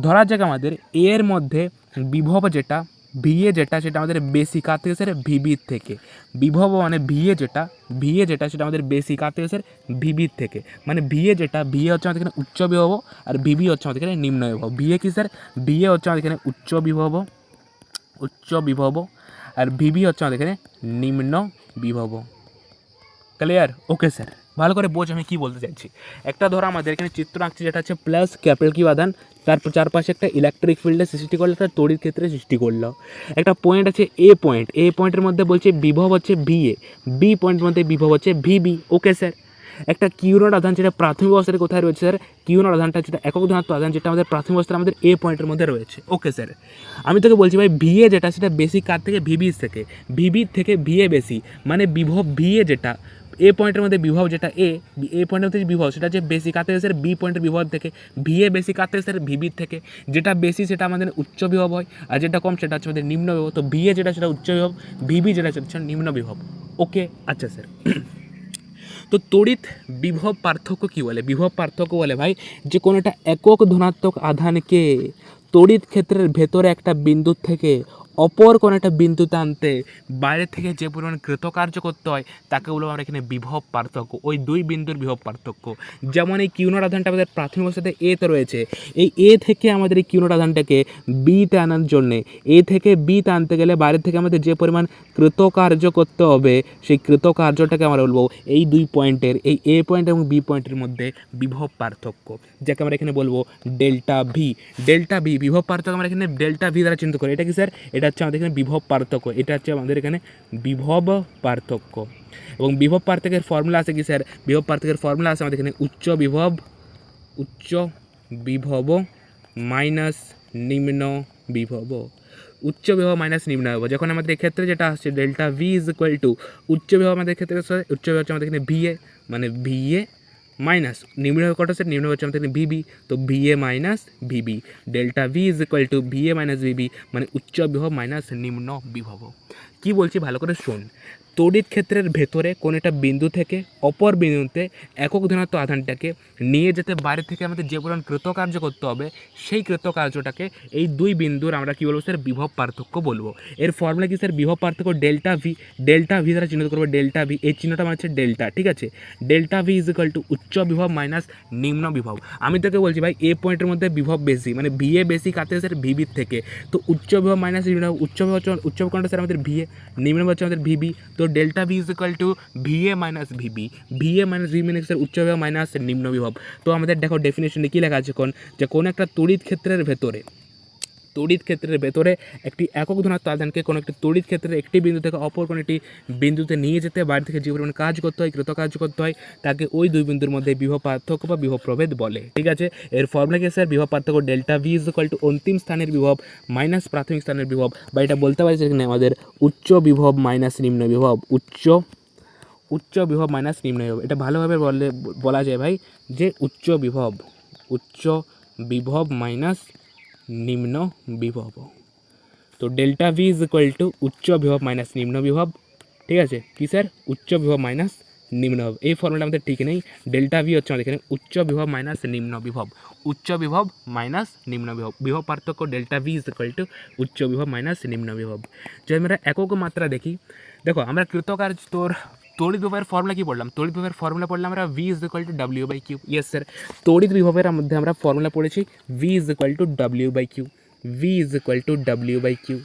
ধরা যাক আমাদের এর মধ্যে বিভব যেটা ভিএ যেটা সেটা আমাদের বেশি কার থেকে স্যার, ভিবির থেকে। বিভব মানে ভিএ যেটা সেটা আমাদের বেশি কার থেকে স্যার, ভিবির থেকে। মানে ভিএ হচ্ছে আমাদের এখানে উচ্চ বিভব আর ভিবি হচ্ছে আমাদের এখানে নিম্ন বিভব। ভিএ কি স্যার, ভিএ হচ্ছে আমাদের এখানে উচ্চ বিভব আর ভিবি হচ্ছে আমাদের এখানে নিম্ন বিভব। ক্লিয়ার? ওকে স্যার, ভালো করে বোঝ আমি কী বলতে চাইছি। একটা ধরো আমাদের এখানে চিত্র আঁকছি যেটা হচ্ছে প্লাস ক্যাপিটাল কিউ আধান, তারপর চারপাশে একটা ইলেকট্রিক ফিল্ডের সৃষ্টি করলো, একটা তড়িৎ ক্ষেত্রে সৃষ্টি করলো। একটা পয়েন্ট আছে এ পয়েন্টের মধ্যে বলছে বিভব হচ্ছে ভিএ, বি পয়েন্টের মধ্যে বিভব হচ্ছে ভিবি। Okay sir. একটা কিউনট আধান যেটা প্রাথমিক অবস্থায় কোথায় রয়েছে স্যার, কিউনট আধানটা যেটা একক ধনাত্মক আধান যেটা আমাদের প্রাথমিক অবস্থায় আমাদের এ পয়েন্টের মধ্যে রয়েছে। Okay sir. আমি তোকে বলছি ভাই ভিএ যেটা সেটা বেশি কার থেকে, ভিবির থেকে ভিএ বেশি। মানে বিভব ভিএ যেটা এ পয়েন্টের মধ্যে বিভব যেটা এ পয়েন্টের মধ্যে বিভব সেটা যে বেশি কার থেকে স্যার, বি পয়েন্টের বিভব থেকে। ভিএ বেশি কার থেকে স্যার, ভিবির থেকে। যেটা বেশি সেটা আমাদের উচ্চ বিভব হয় আর যেটা কম সেটা হচ্ছে আমাদের নিম্ন বিভব। তো ভিএ যেটা সেটা উচ্চ বিভব, ভিবি যেটা সেটা নিম্ন বিভব। ওকে, আচ্ছা স্যার। তো তড়িৎ বিভব পার্থক্য কী বলে? বিভব পার্থক্য বলে ভাই যে কোনো একটা একক ধনাত্মক আধানকে তড়িৎ ক্ষেত্রের ভেতরে একটা বিন্দু থেকে অপর কোনো একটা বিন্দুতে আনতে বাইরে থেকে যে পরিমাণ কৃতকার্য করতে হয় তাকে বলবো আমরা এখানে বিভব পার্থক্য, ওই দুই বিন্দুর বিভব পার্থক্য। যেমন এই কিউনট আধানটা আমাদের প্রাথমিক অবস্থাতে এতে রয়েছে, এই এ থেকে আমাদের এই কিউনট আধানটাকে বিতে আনার জন্যে, এ থেকে বিতে আনতে গেলে বাইরে থেকে আমাদের যে পরিমাণ কৃতকার্য করতে হবে সেই কৃতকার্যটাকে আমরা বলবো এই দুই পয়েন্টের, এই এ পয়েন্ট এবং বি পয়েন্টের মধ্যে বিভব পার্থক্য, যাকে আমরা এখানে বলবো ডেল্টা ভি। বিভব পার্থক্য আমরা এখানে ডেল্টা ভি দ্বারা চিহ্নিত করি। এটা কি স্যার, এটা হচ্ছে আমাদের এখানে বিভব পার্থক্য, এটা হচ্ছে আমাদের এখানে বিভব পার্থক্য। এবং বিভব পার্থক্যের ফর্মুলা আছে কি স্যার, বিভব পার্থক্যের ফর্মুলা আছে আমাদের এখানে উচ্চ বিভব মাইনাস নিম্ন বিভব, উচ্চ বিভব মাইনাস নিম্ন বিভব। যখন আমাদের এক্ষেত্রে যেটা আসছে delta V is equal to উচ্চ বিভব, আমাদের ক্ষেত্রে উচ্চ বিভব হচ্ছে আমাদের এখানে ভিএ, মানে ভিএ মাইনাস নিম্ন বিভব কত হচ্ছে, নিম্ন বিভব হচ্ছে আমাদের এখানে ভিবি, তো VA minus VB, delta V is equal to VA minus VB, মানে উচ্চ বিভব মাইনাস নিম্ন বিভব। কী বলছি ভালো করে শোন, তড়িৎ ক্ষেত্রের ভেতরে কোনো একটা বিন্দু থেকে অপর বিন্দুতে একক ধনাত্মক আধানটাকে নিয়ে যেতে বাইরে থেকে আমাদের যে পরিমাণ কৃতকার্য করতে হবে, সেই কৃতকার্যটাকে এই দুই বিন্দুর আমরা কী বলবো স্যার, বিভব পার্থক্য বলবো। এর ফর্মুলা কি স্যার, বিভব পার্থক্য ডেল্টা ভি, ডেল্টা ভি দ্বারা চিহ্নিত করবো ডেল্টা ভি, এই চিহ্নটা মানে হচ্ছে ডেল্টা, ঠিক আছে। Delta V is equal to উচ্চ বিভব মাইনাস নিম্ন বিভব। আমি তোকে বলছি ভাই এ পয়েন্টের মধ্যে বিভব বেশি, মানে ভিএ বেশি কাতে স্যার ভিবির থেকে, তো উচ্চ বিভব মাইনাস নিম্ন, উচ্চ বিভব হচ্ছে উচ্চ বিভব কোনটা স্যার আমাদের ভিএ, নিম্ন বিভব হচ্ছে আমাদের ভিবি, তো delta V is equal to VA minus VB, VA minus V মানে স্যার উচ্চ বিভব মাইনাস নিম্ন বিভব। তো আমাদের দেখো ডেফিনেশনে কী লেখা আছে, যে কোন একটা তড়িৎ ক্ষেত্রের ভেতরে একটি একক ধনাত্মক আধানকে কোনো একটি তড়িৎ ক্ষেত্রের একটি বিন্দু থেকে অপর কোনো একটি বিন্দুতে নিয়ে যেতে বাইরে থেকে যে পরিমাণ কাজ করতে হয়, কৃতকার্য করতে হয়, তাকে ওই দুই বিন্দুর মধ্যে বিভব পার্থক্য বা বিভব প্রভেদ বলে, ঠিক আছে। এর ফর্মুলা কি স্যার, বিভব পার্থক্য delta V is equal two অন্তিম স্থানের বিভব মাইনাস প্রাথমিক স্থানের বিভব, বা এটা বলতে পারি সেখানে আমাদের উচ্চ বিভব মাইনাস নিম্ন বিভব, উচ্চ বিভব মাইনাস নিম্ন বিভব। এটা ভালোভাবে বলা যায় ভাই যে উচ্চ বিভব মাইনাস নিম্ন বিভব। তো delta V is equal to উচ্চ বিভব মাইনাস নিম্ন বিভব, ঠিক আছে। কি স্যার, উচ্চ বিভব মাইনাস নিম্ন বিভব, এই ফর্মুলাটা আমাদের ঠিক নেই। ডেল্টা ভি হচ্ছে আমাদের এখানে উচ্চ বিভব মাইনাস নিম্ন বিভব, উচ্চ বিভব মাইনাস নিম্ন বিভব, বিভব পার্থক্য delta V is equal to উচ্চ বিভব মাইনাস নিম্ন বিভব। যদি আমরা একক মাত্রা দেখি, দেখো আমরা কৃতকার্য তড়িৎ বিভবের ফর্মুলা কী পড়লাম, তড়িৎ বিভবের ফর্মুলা পড়লাম আমরা V is equal to W by Q. Yes sir, তড়িৎ বিভবের মধ্যে আমরা ফর্মুলা পড়েছি V is equal to W by Q, V is equal to W by Q.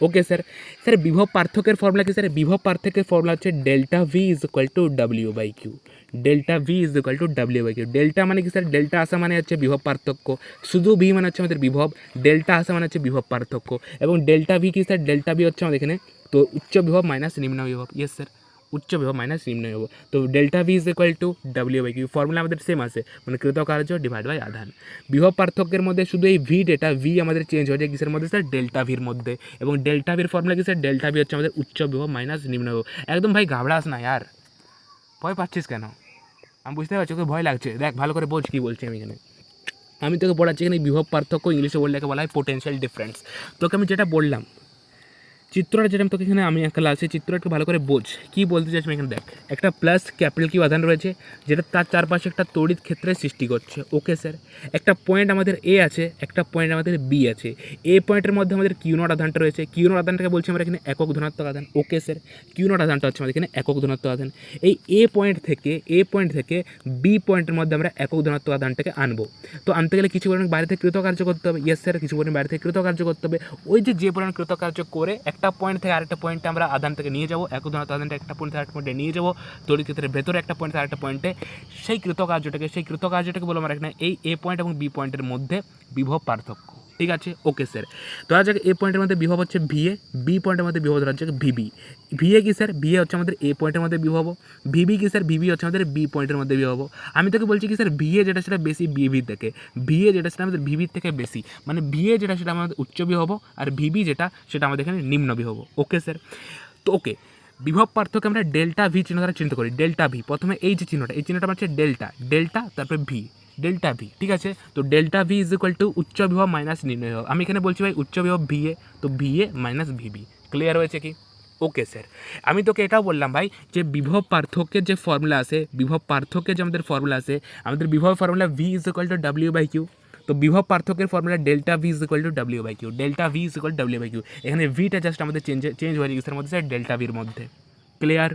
Okay sir, sir বিভব পার্থক্যের ফর্মুলা কি স্যার, বিভব পার্থক্যের ফর্মুলা হচ্ছে delta V is equal to W by Q, delta V is equal to W by Q. Delta মানে কি sir, delta আসা মানে হচ্ছে বিভব পার্থক্য, শুধু ভি মানে হচ্ছে আমাদের বিভব, ডেল্টা আসা মানে হচ্ছে বিভব পার্থক্য, এবং ডেল্টা ভি কি স্যার, ডেল্টা ভি হচ্ছে আমাদের এখানে তো উচ্চ বিভব মাইনাস নিম্ন বিভব। ইয়েস স্যার, উচ্চ বিভব মাইনাস নিম্ন বিভব, তো delta V is equal to W by Q, formula আমাদের সেম আছে, মানে কৃতকার্য ডিভাইড বাই আধান। বিভব পার্থক্যের মধ্যে শুধু এই ভি ডেটা ভি আমাদের চেঞ্জ হয়ে যায় কিসের মধ্যে স্যার, ডেল্টা ভির মধ্যে, এবং ডেল্টা ভির ফর্মুলা কি স্যার, ডেল্টা ভি হচ্ছে আমাদের উচ্চ বিভব মাইনাস নিম্ন বিভব। একদম ভাই ঘাবড়াস না ইয়ার, ভয় পাচ্ছিস কেন, আমি বুঝতে পারছি ওকে ভয় লাগছে, দেখ ভালো করে বোঝ কী বলছি আমি এখানে। আমি তোকে পড়াচ্ছি এখানে বিভব পার্থক্য, ইংলিশে বললে বলা হয় পোটেনশিয়াল ডিফারেন্স। তোকে আমি যেটা বললাম চিত্রটা, যেটা তোকে এখানে আমি আঁকলা আছে, চিত্রটা একটু ভালো করে বোঝ কী বলতে চাইছি। এখানে দেখ একটা প্লাস ক্যাপিটাল কিউ আধান রয়েছে, যেটা তার চারপাশে একটা তড়িৎ ক্ষেত্রের সৃষ্টি করছে। ওকে স্যার, একটা পয়েন্ট আমাদের এ আছে, একটা পয়েন্ট আমাদের বি আছে, এ পয়েন্টের মধ্যে আমাদের কিউ নট আধানটা রয়েছে, কিউ নট আধানটাকে বলছি আমরা এখানে একক ধনাত্মক আধান। ওকে স্যার, কিউ নট আধানটা হচ্ছে আমাদের এখানে একক ধনাত্মক আধান। এই এ পয়েন্ট থেকে বি পয়েন্টের মধ্যে আমরা একক ধনাত্মক আধানটাকে আনবো, তো আনতে গেলে কিছু পরিমাণ বাইরে থেকে কৃতকার্য করতে হবে। ইয়েস স্যার, কিছু পরিমাণ বাইরে থেকে কৃতকার্য করতে হবে। ওই যে পরিমাণ কৃতকার্য করে একটা পয়েন্ট থেকে আরেকটা পয়েন্টে আমরা আধান থেকে নিয়ে যাবো, একক ধনাত্মক আধানটা একটা পয়েন্ট থেকে আরেকটা পয়েন্টে নিয়ে যাবো, তড়িৎ ক্ষেত্রের ভেতরে একটা পয়েন্ট থেকে আরেকটা পয়েন্টে, সেই কৃতকার্যটাকে বলবো আমরা এখানে এই এ পয়েন্ট এবং বি পয়েন্টের মধ্যে বিভব পার্থক্য, ঠিক আছে। ওকে স্যার, ধরা যাক এ পয়েন্টের মধ্যে বিভব হচ্ছে ভিএ, বি পয়েন্টের মধ্যে বিভব ধরা যাক ভিবি। ভিএ কি স্যার, ভিএ হচ্ছে আমাদের এ পয়েন্টের মধ্যে বিভব, ভিবি কি স্যার, ভিবি হচ্ছে আমাদের বি পয়েন্টের মধ্যে বিভব। আমি তোকে বলছি কি স্যার, ভিএ যেটা সেটা বেশি ভিবির থেকে, ভিএ যেটা সেটা আমাদের ভিবির থেকে বেশি, মানে ভিএ যেটা সেটা আমাদের উচ্চ বিভব, আর ভিবি যেটা সেটা আমাদের এখানে নিম্ন বিভব। ওকে স্যার, তো ওকে বিভব পার্থক্য আমরা ডেল্টা ভি চিহ্ন দ্বারা চিহ্নিত করি। ডেল্টা ভি, প্রথমে এই যে চিহ্নটা, এই চিহ্নটা হচ্ছে ডেল্টা তারপরে ভি, ডেল্টা ভি, ঠিক আছে। তো delta V is equal to উচ্চ বিভব মাইনাস নিম্ন বিভব। আমি এখানে বলছি ভাই উচ্চ বিভব ভিএ, তো ভিএ মাইনাস ভিবি। ক্লিয়ার হয়েছে কি? ওকে স্যার, আমি তোকে এটাও বললাম ভাই যে বিভব পার্থক্যের যে ফর্মুলা আছে, আমাদের ফর্মুলা আছে, আমাদের বিভব formula V is equal to W by Q. তো বিভব পার্থক্যের formula delta V is equal to W by Q, delta V is equal to W by Q. এখানে ভিটা জাস্ট আমাদের চেঞ্জ হয়ে গেছে মধ্যে স্যার, ডেল্টা ভির মধ্যে। ক্লিয়ার?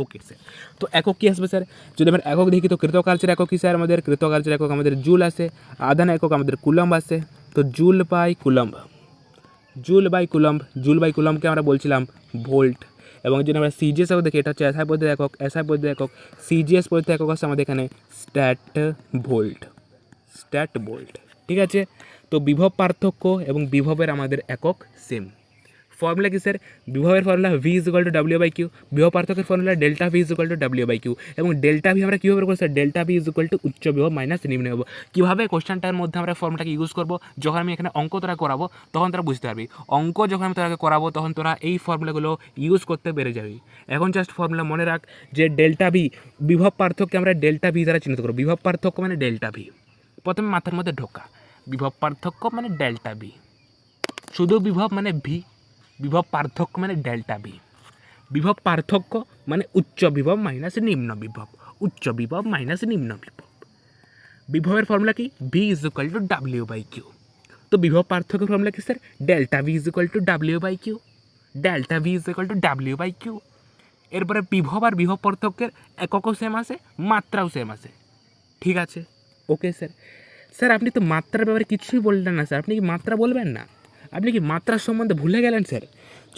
ওকে স্যার, তো একক কী আসবে স্যার? যদি আমরা একক দেখি তো কৃতকার্যের একক কী স্যার? আমাদের কৃতকার্যের একক আমাদের জুল আছে, আধান একক আমাদের কুলম্ব আছে। তো জুল বাই কুলম্বকে আমরা বলছিলাম ভোল্ট। এবং যদি আমরা সিজিএস একক দেখি, এটা হচ্ছে এসআই পদ্ধতির একক, সিজিএস পদ্ধতির একক আছে আমাদের এখানে স্ট্যাট ভোল্ট, ঠিক আছে। তো বিভব পার্থক্য এবং বিভবের আমাদের একক সেম। ফর্মুলা কি স্যার? বিভবের formula V is equal to W by Q, বিভব পার্থক্যের formula delta V is equal to W by Q, এবং ডেল্টা ভি আমরা কীভাবে করবো sir? Delta V is equal to উচ্চ বিভব মাইনাস নিম্ন বিভব। কীভাবে কোশ্চেনটার মধ্যে আমরা ফর্মটাকে ইউজ করবো, যখন আমি এখানে অঙ্ক তোরা করাবো তখন তোরা বুঝতে পারবি। অঙ্ক যখন আমি তোরাকে করাবো তখন তোরা এই ফর্মুলাগুলো ইউজ করতে পেরে যাবি। এখন জাস্ট ফর্মুলা মনে রাখ যে ডেল্টা ভি, বিভব পার্থক্যকে আমরা ডেল্টা ভি দ্বারা চিহ্নিত করবো। বিভব পার্থক্য মানে ডেল্টা ভি, প্রথমে মাথার মধ্যে ঢোকা। বিভব পার্থক্য মানে ডেল্টা ভি, শুধু বিভব মানে ভি, বিভব পার্থক্য মানে ডেল্টা ভি। বিভব পার্থক্য মানে উচ্চ বিভব মাইনাস নিম্ন বিভব, উচ্চ বিভব মাইনাস নিম্ন বিভব। বিভবের ফর্মুলা কি? V is equal to W by Q. তো বিভব পার্থক্যের ফর্মুলা কি sir? Delta V is equal to W by Q, delta V is equal to W by Q. এরপরে বিভব আর বিভব পার্থক্যের এককও সেম আছে, মাত্রাও সেম আছে। ঠিক আছে, ওকে স্যার। স্যার আপনি তো মাত্রার ব্যাপারে কিছুই বললেন না স্যার, আপনি কি মাত্রা বলবেন না? আপনি কি মাত্রার সম্বন্ধে ভুলে গেলেন স্যার?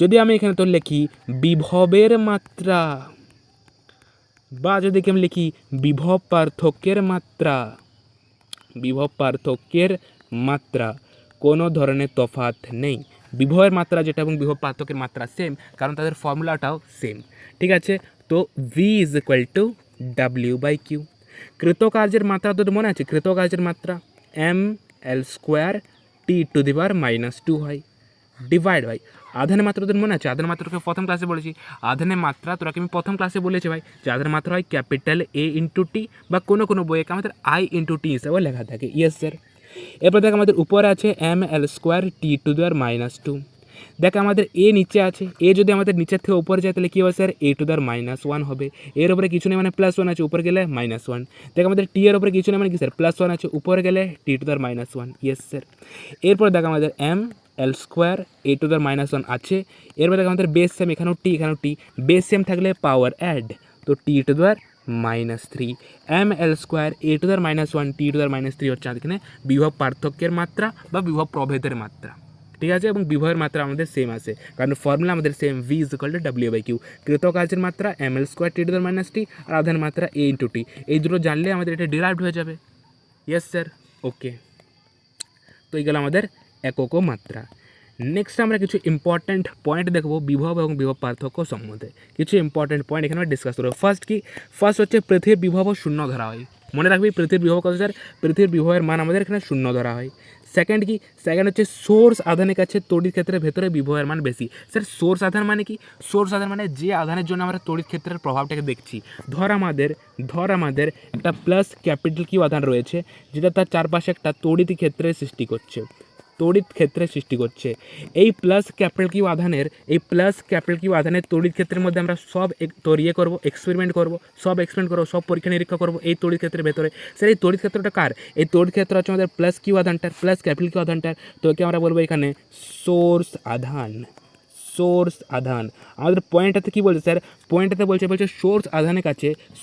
যদি আমি এখানে তো লিখি বিভবের মাত্রা, বা যদি আমি লিখি বিভব পার্থক্যের মাত্রা, বিভব পার্থক্যের মাত্রা কোনো ধরনের তফাৎ নেই। বিভবের মাত্রা যেটা এবং বিভব পার্থক্যের মাত্রা সেম, কারণ তাদের ফর্মুলাটাও সেম। ঠিক আছে, তো V is equal to W by Q. কৃতকার্যের মাত্রা তোদের মনে আছে? কৃতকার্যের মাত্রা M L square T to the power minus 2 হয়, ডিভাইড বাই আধানের মাত্রা তোদের মনে আছে? আধানের মাত্রা তোকে প্রথম ক্লাসে বলেছি। আধানের মাত্রা তোরাকে আমি প্রথম ক্লাসে বলেছি ভাই যে আধানের মাত্রা হয় ক্যাপিটাল এ ইন্টু টি, বা কোনো কোনো বইয়ে আমাদের আই ইন্টু টি হিসাবে লেখা থাকে। Yes sir. এরপর দেখ আমাদের উপরে আছে M L square T to the power minus 2। দেখ আমাদের এ নিচে আছে, এ যদি আমাদের নিচের থেকে উপরে যায় তাহলে কী হবে sir? A to the power minus 1 হবে। এর উপরে কিছু নেই মানে প্লাস 1 আছে, উপরে গেলে মাইনাস 1। দেখ আমাদের টি এর উপরে কিছু নেই মানে কি স্যার? প্লাস 1 আছে, উপরে গেলে T to the power minus 1। Yes sir. এরপর দেখ আমাদের M L square A to the power minus 1 আছে। এরপর দেখ আমাদের বেস সেম, এখানেও টি এখানেও টি, বেস সেম থাকলে পাওয়ার অ্যাড, তো T to the power minus 3। M L square A to the power minus 1 T to the power minus 3 হচ্ছে এখানে বিভব পার্থক্যের মাত্রা বা বিভব প্রভেদের মাত্রা। ঠিক আছে, এবং বিভবের মাত্রা আমাদের সেম আছে, কারণ ফর্মুলা আমাদের same, V is equal to W by Q. কৃতকার্যের মাত্রা M L square T to the power minus T, আর আধানের মাত্রা এ ইন্টু টি। এই দুটো জানলে আমাদের এটা ডিরাইভড হয়ে যাবে। ইয়েস স্যার, ওকে। তো এই গেল আমাদের একক ও মাত্রা। নেক্সট আমরা কিছু ইম্পর্ট্যান্ট পয়েন্ট দেখবো বিভব এবং বিভব পার্থক্য সম্বন্ধে। কিছু ইম্পর্ট্যান্ট পয়েন্ট এখানে আমরা ডিসকাস করবো। ফার্স্ট কি? ফার্স্ট হচ্ছে পৃথিবীর বিভব শূন্য ধরা হয়। মনে রাখবি পৃথিবীর বিভব কত স্যার? পৃথিবীর বিভবের মান আমাদের এখানে শূন্য ধরা হয়। সেকেন্ড কি? সেকেন্ড হচ্ছে সোর্স আধানের কাছে তড়িৎ ক্ষেত্রের ভেতরে বিভবের মান বেশি। স্যার সোর্স আধান মানে কি? সোর্স আধান মানে যে আধানের জন্য আমরা তড়িৎ ক্ষেত্রের প্রভাবটাকে দেখছি। ধর আমাদের একটা প্লাস ক্যাপিটাল কিউ আধান রয়েছে, যেটা তার চারপাশে একটা তড়িৎ ক্ষেত্রের সৃষ্টি করছে, তড়িৎ ক্ষেত্রের সৃষ্টি করছে। এই প্লাস ক্যাপিটাল কিউ আধানের তড়িৎ ক্ষেত্রের মধ্যে আমরা সব এক্সপেরিমেন্ট করব, সব পরীক্ষা নিরীক্ষা করব এই তড়িৎ ক্ষেত্রের ভেতরে। স্যার এই তড়িৎ ক্ষেত্রটা কার? এই তড়িৎ ক্ষেত্র হচ্ছে আমাদের প্লাস ক্যাপিটাল কিউ আধানটার। তো একে আমরা বলবো এখানে সোর্স আধান। আমাদের পয়েন্টটাতে কী বলছে স্যার? পয়েন্টটাতে বলছে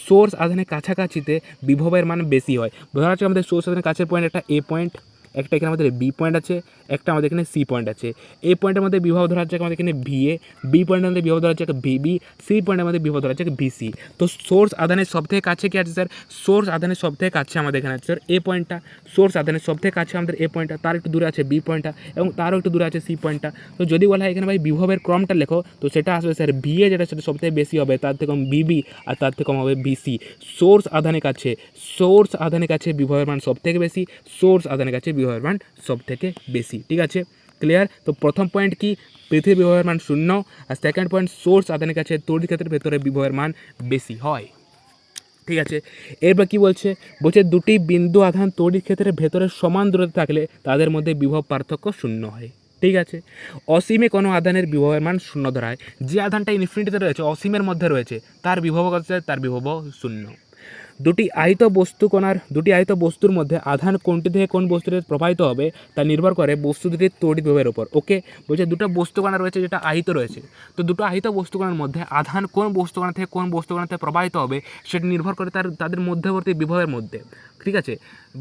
সোর্স আধানের কাছাকাছিতে বিভবের মান বেশি হয়। ধরা যাচ্ছে আমাদের সোর্স আধানের কাছের পয়েন্ট একটা এ পয়েন্ট, একটা এখানে আমাদের বি পয়েন্ট আছে, একটা আমাদের এখানে সি পয়েন্ট আছে। এ পয়েন্টের মধ্যে বিভব ধরা যাচ্ছে আমাদের এখানে ভিএ, বি পয়েন্টের মধ্যে বিভব ধরা যাচ্ছে ভিবি, সি পয়েন্টের মধ্যে বিভব ধরা যাচ্ছে ভিসি। তো সোর্স আধানের সবথেকে কাছে কি আছে স্যার? সোর্স আধানের সবথেকে কাছে আমাদের এখানে আছে স্যার এ পয়েন্টটা। সোর্স আধানের সবথেকে কাছে আমাদের এ পয়েন্টটা, তার একটু দূরে আছে বি পয়েন্টটা, এবং তারও একটু দূরে আছে সি পয়েন্টটা। তো যদি বলা হয় এখানে ভাই বিভবের ক্রমটা লেখো, তো সেটা আসবে স্যার ভিএ যেটা সেটা সবথেকে বেশি হবে, তার থেকে কম বিবি, আর তার থেকে কম হবে ভিসি। সোর্স আধানের কাছে বিভবের মান সবথেকে বেশি, সোর্স আধানের কাছে বিভবের মান সবথেকে বেশি। ঠিক আছে, ক্লিয়ার? তো প্রথম পয়েন্ট কি? পৃথিবীর বিভবের মান শূন্য। আর সেকেন্ড পয়েন্ট, সোর্স আধানের কাছে তড়িৎ ক্ষেত্রের ভেতরে বিভবের মান বেশি হয়। ঠিক আছে, এরপর কী বলছে? দুটি বিন্দু আধান তড়িৎ ক্ষেত্রের ভেতরে সমান দূরত্বে থাকলে তাদের মধ্যে বিভব পার্থক্য শূন্য হয়। ঠিক আছে, অসীমে কোনো আধানের বিভবের মান শূন্য ধরা হয়। যে আধানটা ইনফিনিটিতে রয়েছে, অসীমের মধ্যে রয়েছে, তার বিভব কত? তার বিভব শূন্য। দুটি আহিত বস্তুর মধ্যে আধান কোনটি থেকে কোন বস্তুতে প্রবাহিত হবে তা নির্ভর করে বস্তু দুটির তড়িৎ বিভবের উপর। ওকে, বলছে দুটো বস্তুকণা রয়েছে যেটা আহিত রয়েছে, তো দুটো আহিত বস্তুকণার মধ্যে আধান কোন বস্তুকণা থেকে কোন বস্তুকণাতে প্রবাহিত হবে সেটা নির্ভর করে তাদের মধ্যবর্তী বিভবের মধ্যে। ঠিক আছে,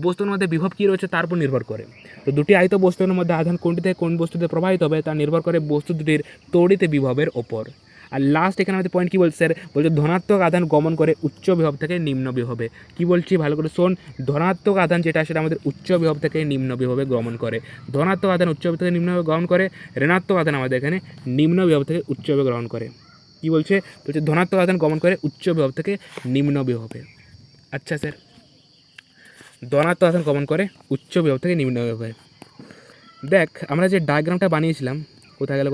বস্তুর মধ্যে বিভব কী রয়েছে তার উপর নির্ভর করে। তো দুটি আহিত বস্তুর মধ্যে আধান কোনটি থেকে কোন বস্তুতে প্রবাহিত হবে তা নির্ভর করে বস্তু দুটির তড়িৎ বিভবের ওপর। আর লাস্ট এখানে আমাদের পয়েন্ট কী বলছে স্যার, বলছে ধনাত্মক আধান গমন করে উচ্চ বিভব থেকে নিম্ন বিভবে। কী বলছি ভালো করে শোন, ধনাত্মক আধান যেটা সেটা আমাদের উচ্চ বিভব থেকে নিম্ন বিভবে গমন করে। ধনাত্মক আধান উচ্চ বিভব থেকে নিম্ন বিভবে গমন করে, ঋণাত্মক আধান আমাদের এখানে নিম্ন বিভব থেকে উচ্চ বিভবে গ্রহণ করে। কী বলছে, বলছে ধনাত্মক আধান গমন করে উচ্চ বিভব থেকে নিম্ন বিভবে। আচ্ছা স্যার, ধনাত্মক আধান গমন করে উচ্চ বিভব থেকে নিম্ন বিভবে। দেখ আমরা যে ডায়াগ্রামটা বানিয়েছিলাম, কোথায় গেল,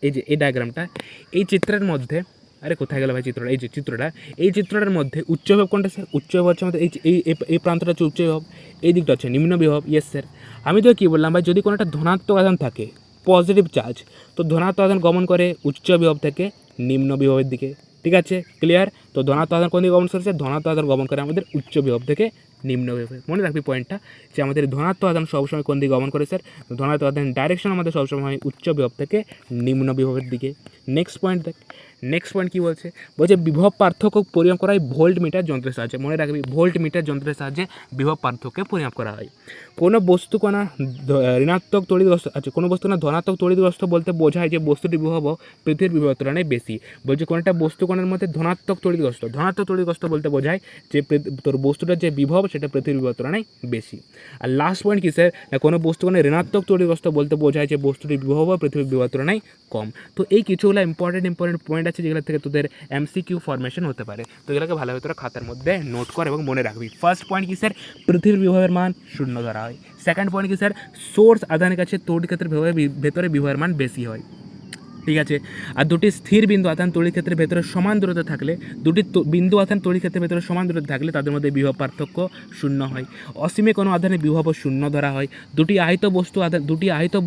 এই যে এই ডায়াগ্রামটা, এই চিত্রের মধ্যে, আরে কোথায় গেল ভাই চিত্রটা, এই যে চিত্রটা, এই চিত্রটার মধ্যে উচ্চ বিভব কোনটা স্যার, উচ্চ বিভব হচ্ছে আমাদের এই প্রান্তটা হচ্ছে উচ্চ বিভব, এই দিকটা হচ্ছে নিম্ন বিভব। ইয়েস স্যার, আমি তো কী বললাম ভাই, যদি কোনো একটা ধনাত্মক আধান থাকে, পজিটিভ চার্জ, তো ধনাত্মক আধান গমন করে উচ্চ বিভব থেকে নিম্ন বিভবের দিকে। ঠিক আছে, ক্লিয়ার? তো ধনাত্মক আধান কোন দিকে গমন করছে, ধনাত্মক আধান গমন করে আমাদের উচ্চ বিভব থেকে নিম্ন বিভবে। মনে রাখবি পয়েন্টটা, যে আমাদের ধনাত্মক আধান সবসময় কোন দিকে গমন করে স্যার, ধনাত্মক আধান ডাইরেকশন আমাদের সবসময় হয় উচ্চ বিভব থেকে নিম্ন বিভবের দিকে। নেক্সট পয়েন্ট দেখ, নেক্সট পয়েন্ট কী বলছে, বলছে বিভব পার্থক্য পরিমাপ করা হয় ভোল্ট মিটার যন্ত্রের সাহায্যে। মনে রাখবি ভোল্ট মিটার যন্ত্রের সাহায্যে বিভব পার্থক্য পরিমাপ করা হয়। কোনো বস্তুকণা ঋণাত্মক তড়িৎগ্রস্ত, আচ্ছা কোনো বস্তুকণা ধনাত্মক তড়িৎগ্রস্ত বলতে বোঝায় যে বস্তুটির বিভব পৃথিবীর বিভবের তুলনায় বেশি। বলছে কোনো একটা বস্তুকণার মধ্যে ধনাত্মক তড়িৎগ্রস্ত বলতে বোঝায় যে তোর বস্তুটার যে বিভব সেটা পৃথিবীর বিভবের তুলনায় বেশি। আর লাস্ট পয়েন্ট কী স্যার, না কোনো বস্তুকণার ঋণাত্মক তড়িৎগ্রস্ত বলতে বোঝায় যে বস্তুটির বিভব পৃথিবীর বিভবের তুলনায় কম। তো এই কিছুগুলো ইম্পর্টেন্ট পয়েন্ট আছে যেগুলো থেকে তোদের এমসিকিউ ফরমেশন হতে পারে। তো এগুলোকে ভালোভাবে তোরা খাতার মধ্যে নোট কর এবং মনে রাখবি। ফার্স্ট পয়েন্ট কি স্যার, পৃথিবীর বিভবের মান শূন্য ধরা হয়। সেকেন্ড পয়েন্ট কি স্যার, সোর্স আধানের কাছে তড়িৎ ক্ষেত্রের ভেতরে বিভবের মান বেশি হয়। ঠিক আছে, আর দুটি স্থির বিন্দু আধান তড়িৎ ক্ষেত্রের ভেতরে সমান দূরত্বে থাকলে, দুটি বিন্দু আধান তড়িৎ ক্ষেত্রের ভেতরে সমান দূরত্বে থাকলে তাদের মধ্যে বিভব পার্থক্য শূন্য হয়। অসীমে কোনো আধানের বিভব শূন্য ধরা হয়। দুটি আহিত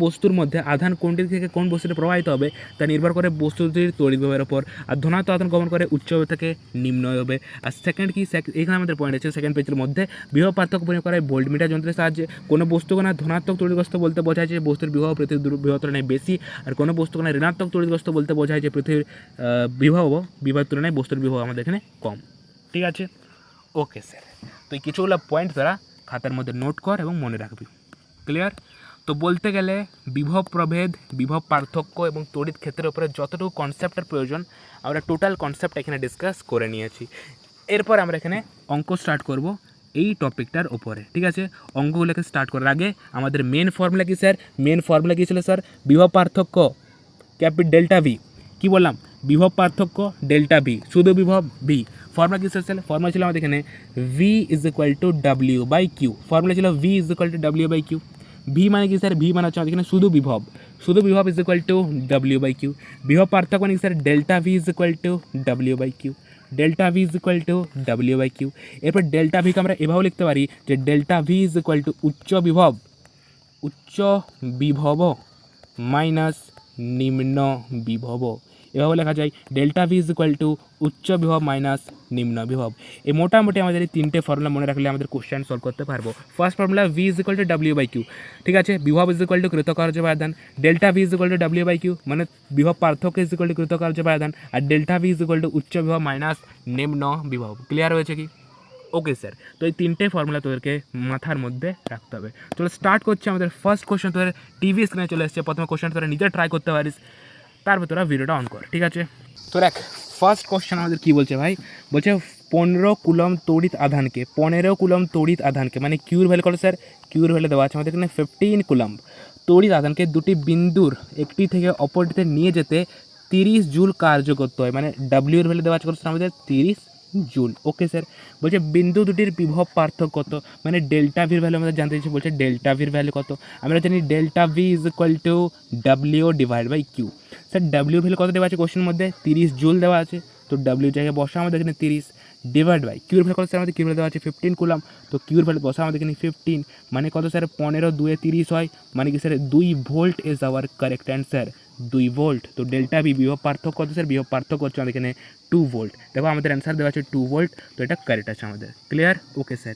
বস্তুর মধ্যে আধান কোনটি থেকে কোন বস্তুটি প্রবাহিত হবে তা নির্ভর করে বস্তুটির তড়িৎ বিভবের ওপর। আর ধনাত্মক আধান গমন করে উচ্চ বিভব থেকে নিম্ন হবে। আর সেকেন্ড কি, এখানে আমাদের পয়েন্ট আছে সেকেন্ড পেজের মধ্যে, বিভব পার্থক্য পরিমাপ করা হয় ভোল্টমিটার যন্ত্রের সাহায্যে। কোনো বস্তুকণা ধনাত্মক তড়িৎগ্রস্ত বলতে বোঝায় যে বস্তুর বিভব পৃথিবীর বিভবের তুলনায় বেশি। আর কোনো বস্তুকণা ঋণাত্মক তড়িৎগ্রস্ত বলতে বোঝায় যে পৃথিবীর বিভবের তুলনায় বস্তুর বিভব আমাদের এখানে কম। ঠিক আছে, ওকে স্যার। তো এই কিছুগুলো পয়েন্ট তারা খাতার মধ্যে নোট কর এবং মনে রাখবি। ক্লিয়ার? তো বলতে গেলে বিভব প্রভেদ, বিভব পার্থক্য এবং তড়িৎ ক্ষেত্রের উপরে যতটুকু কনসেপ্টের প্রয়োজন আমরা টোটাল কনসেপ্ট এখানে ডিসকাস করে নিয়েছি। এরপর আমরা এখানে অঙ্ক স্টার্ট করব এই টপিকটার ওপরে। ঠিক আছে, অঙ্কগুলোকে স্টার্ট করার আগে আমাদের মেন ফর্মুলা কি স্যার, মেন ফর্মুলা কী ছিল স্যার, বিভব পার্থক্য ডেল্টা ভি। কী বললাম, বিভব পার্থক্য ডেল্টা ভি, শুধু বিভব ভি। ফর্মুলা কী স্যার, ফর্মুলা ছিল আমাদের এখানে V is equal to W by Q. Formula ছিল V is equal to W by Q. V মানে কি স্যার, ভি মানে হচ্ছে আমাদের এখানে শুধু বিভব is equal to W by Q. বিভব পার্থক্য মানে sir delta V is equal to W by Q. Delta V is equal to W by Q. এরপর ডেল্টা ভিকে আমরা এভাবেও লিখতে পারি যে delta V is equal to উচ্চ বিভব মাইনাস নিম্ন বিভব। এভাবে লেখা যায় delta V is equal to উচ্চ বিভব মাইনাস নিম্ন বিভব। এই মোটামুটি আমাদের এই তিনটে ফর্মুলা মনে রাখলে আমাদের কোশ্চেন সলভ করতে পারবো। First formula V is equal to W by Q. ঠিক আছে, বিভব ইজ ইকুয়াল টু কৃতকার্য বা আধান। Delta V is equal to W by Q মানে বিভব পার্থক্য ইজ ইকুয়াল টু কৃতকার্য বা আধান। আর delta V is equal to উচ্চ বিভব মাইনাস নিম্ন বিভব। ক্লিয়ার হয়েছে কি? ওকে স্যার, তো এই তিনটে ফর্মুলা তোদেরকে মাথার মধ্যে রাখতে হবে। চলো স্টার্ট করছি। আমাদের ফার্স্ট কোশ্চেন তোদের টিভি স্ক্রিনে চলে এসেছে। প্রথমে কোশ্চেন তোরা নিজে ট্রাই করতে পারিস, তারপর তোরা ভিডিওটা অন কর। ঠিক আছে, তো দেখ ফার্স্ট কোশ্চেন আমাদের কী বলছে ভাই, বলছে 15 কুলম তড়িৎ আধানকে মানে কিউর ভ্যালু কত স্যার, কিউর ভ্যালু দেওয়া আছে আমাদের এখানে 15 কুলম তড়িৎ আধানকে দুটি বিন্দুর একটি থেকে অপরটিতে নিয়ে যেতে 30 জুল কার্য করতে হয়। মানে ডাব্লিউর ভ্যালু দেওয়া আছে কত স্যার আমাদের 30 জুল। ওকে স্যার, বলছে বিন্দু দুটির বিভব পার্থক্য কত, মানে ডেল্টা ভির ভ্যালু আমাদের জানতে চাইছে। বলছে ডেল্টা ভির ভ্যালু কত, আমরা জানি delta V is equal to W divide by Q. Sir W value কত দেওয়া আছে কোশ্চেন মধ্যে, 30 জুল দেওয়া আছে। তো ডাব্লিউ জায়গায় বসা আমাদের এখানে 30 ডিভাইড বাই কিউর ভ্যালু কত স্যার, আমাদের কিউর ভ্যালু দেওয়া আছে 15 কুলাম। তো কিউর ভ্যালু বসা আমাদের এখানে 15 মানে কত স্যার, 15 2 30 হয়, মানে কি sir 2 volt is our correct answer, 2 volt. তো ডেল্টা ভি বিভব পার্থক্য কত স্যার, বিভব পার্থক্য হচ্ছে আমাদের এখানে 2 ভোল্ট। দেখো আমাদের অ্যান্সার দেওয়া আছে 2 ভোল্ট, তো এটা কারেক্ট আছে আমাদের। ক্লিয়ার? Okay sir.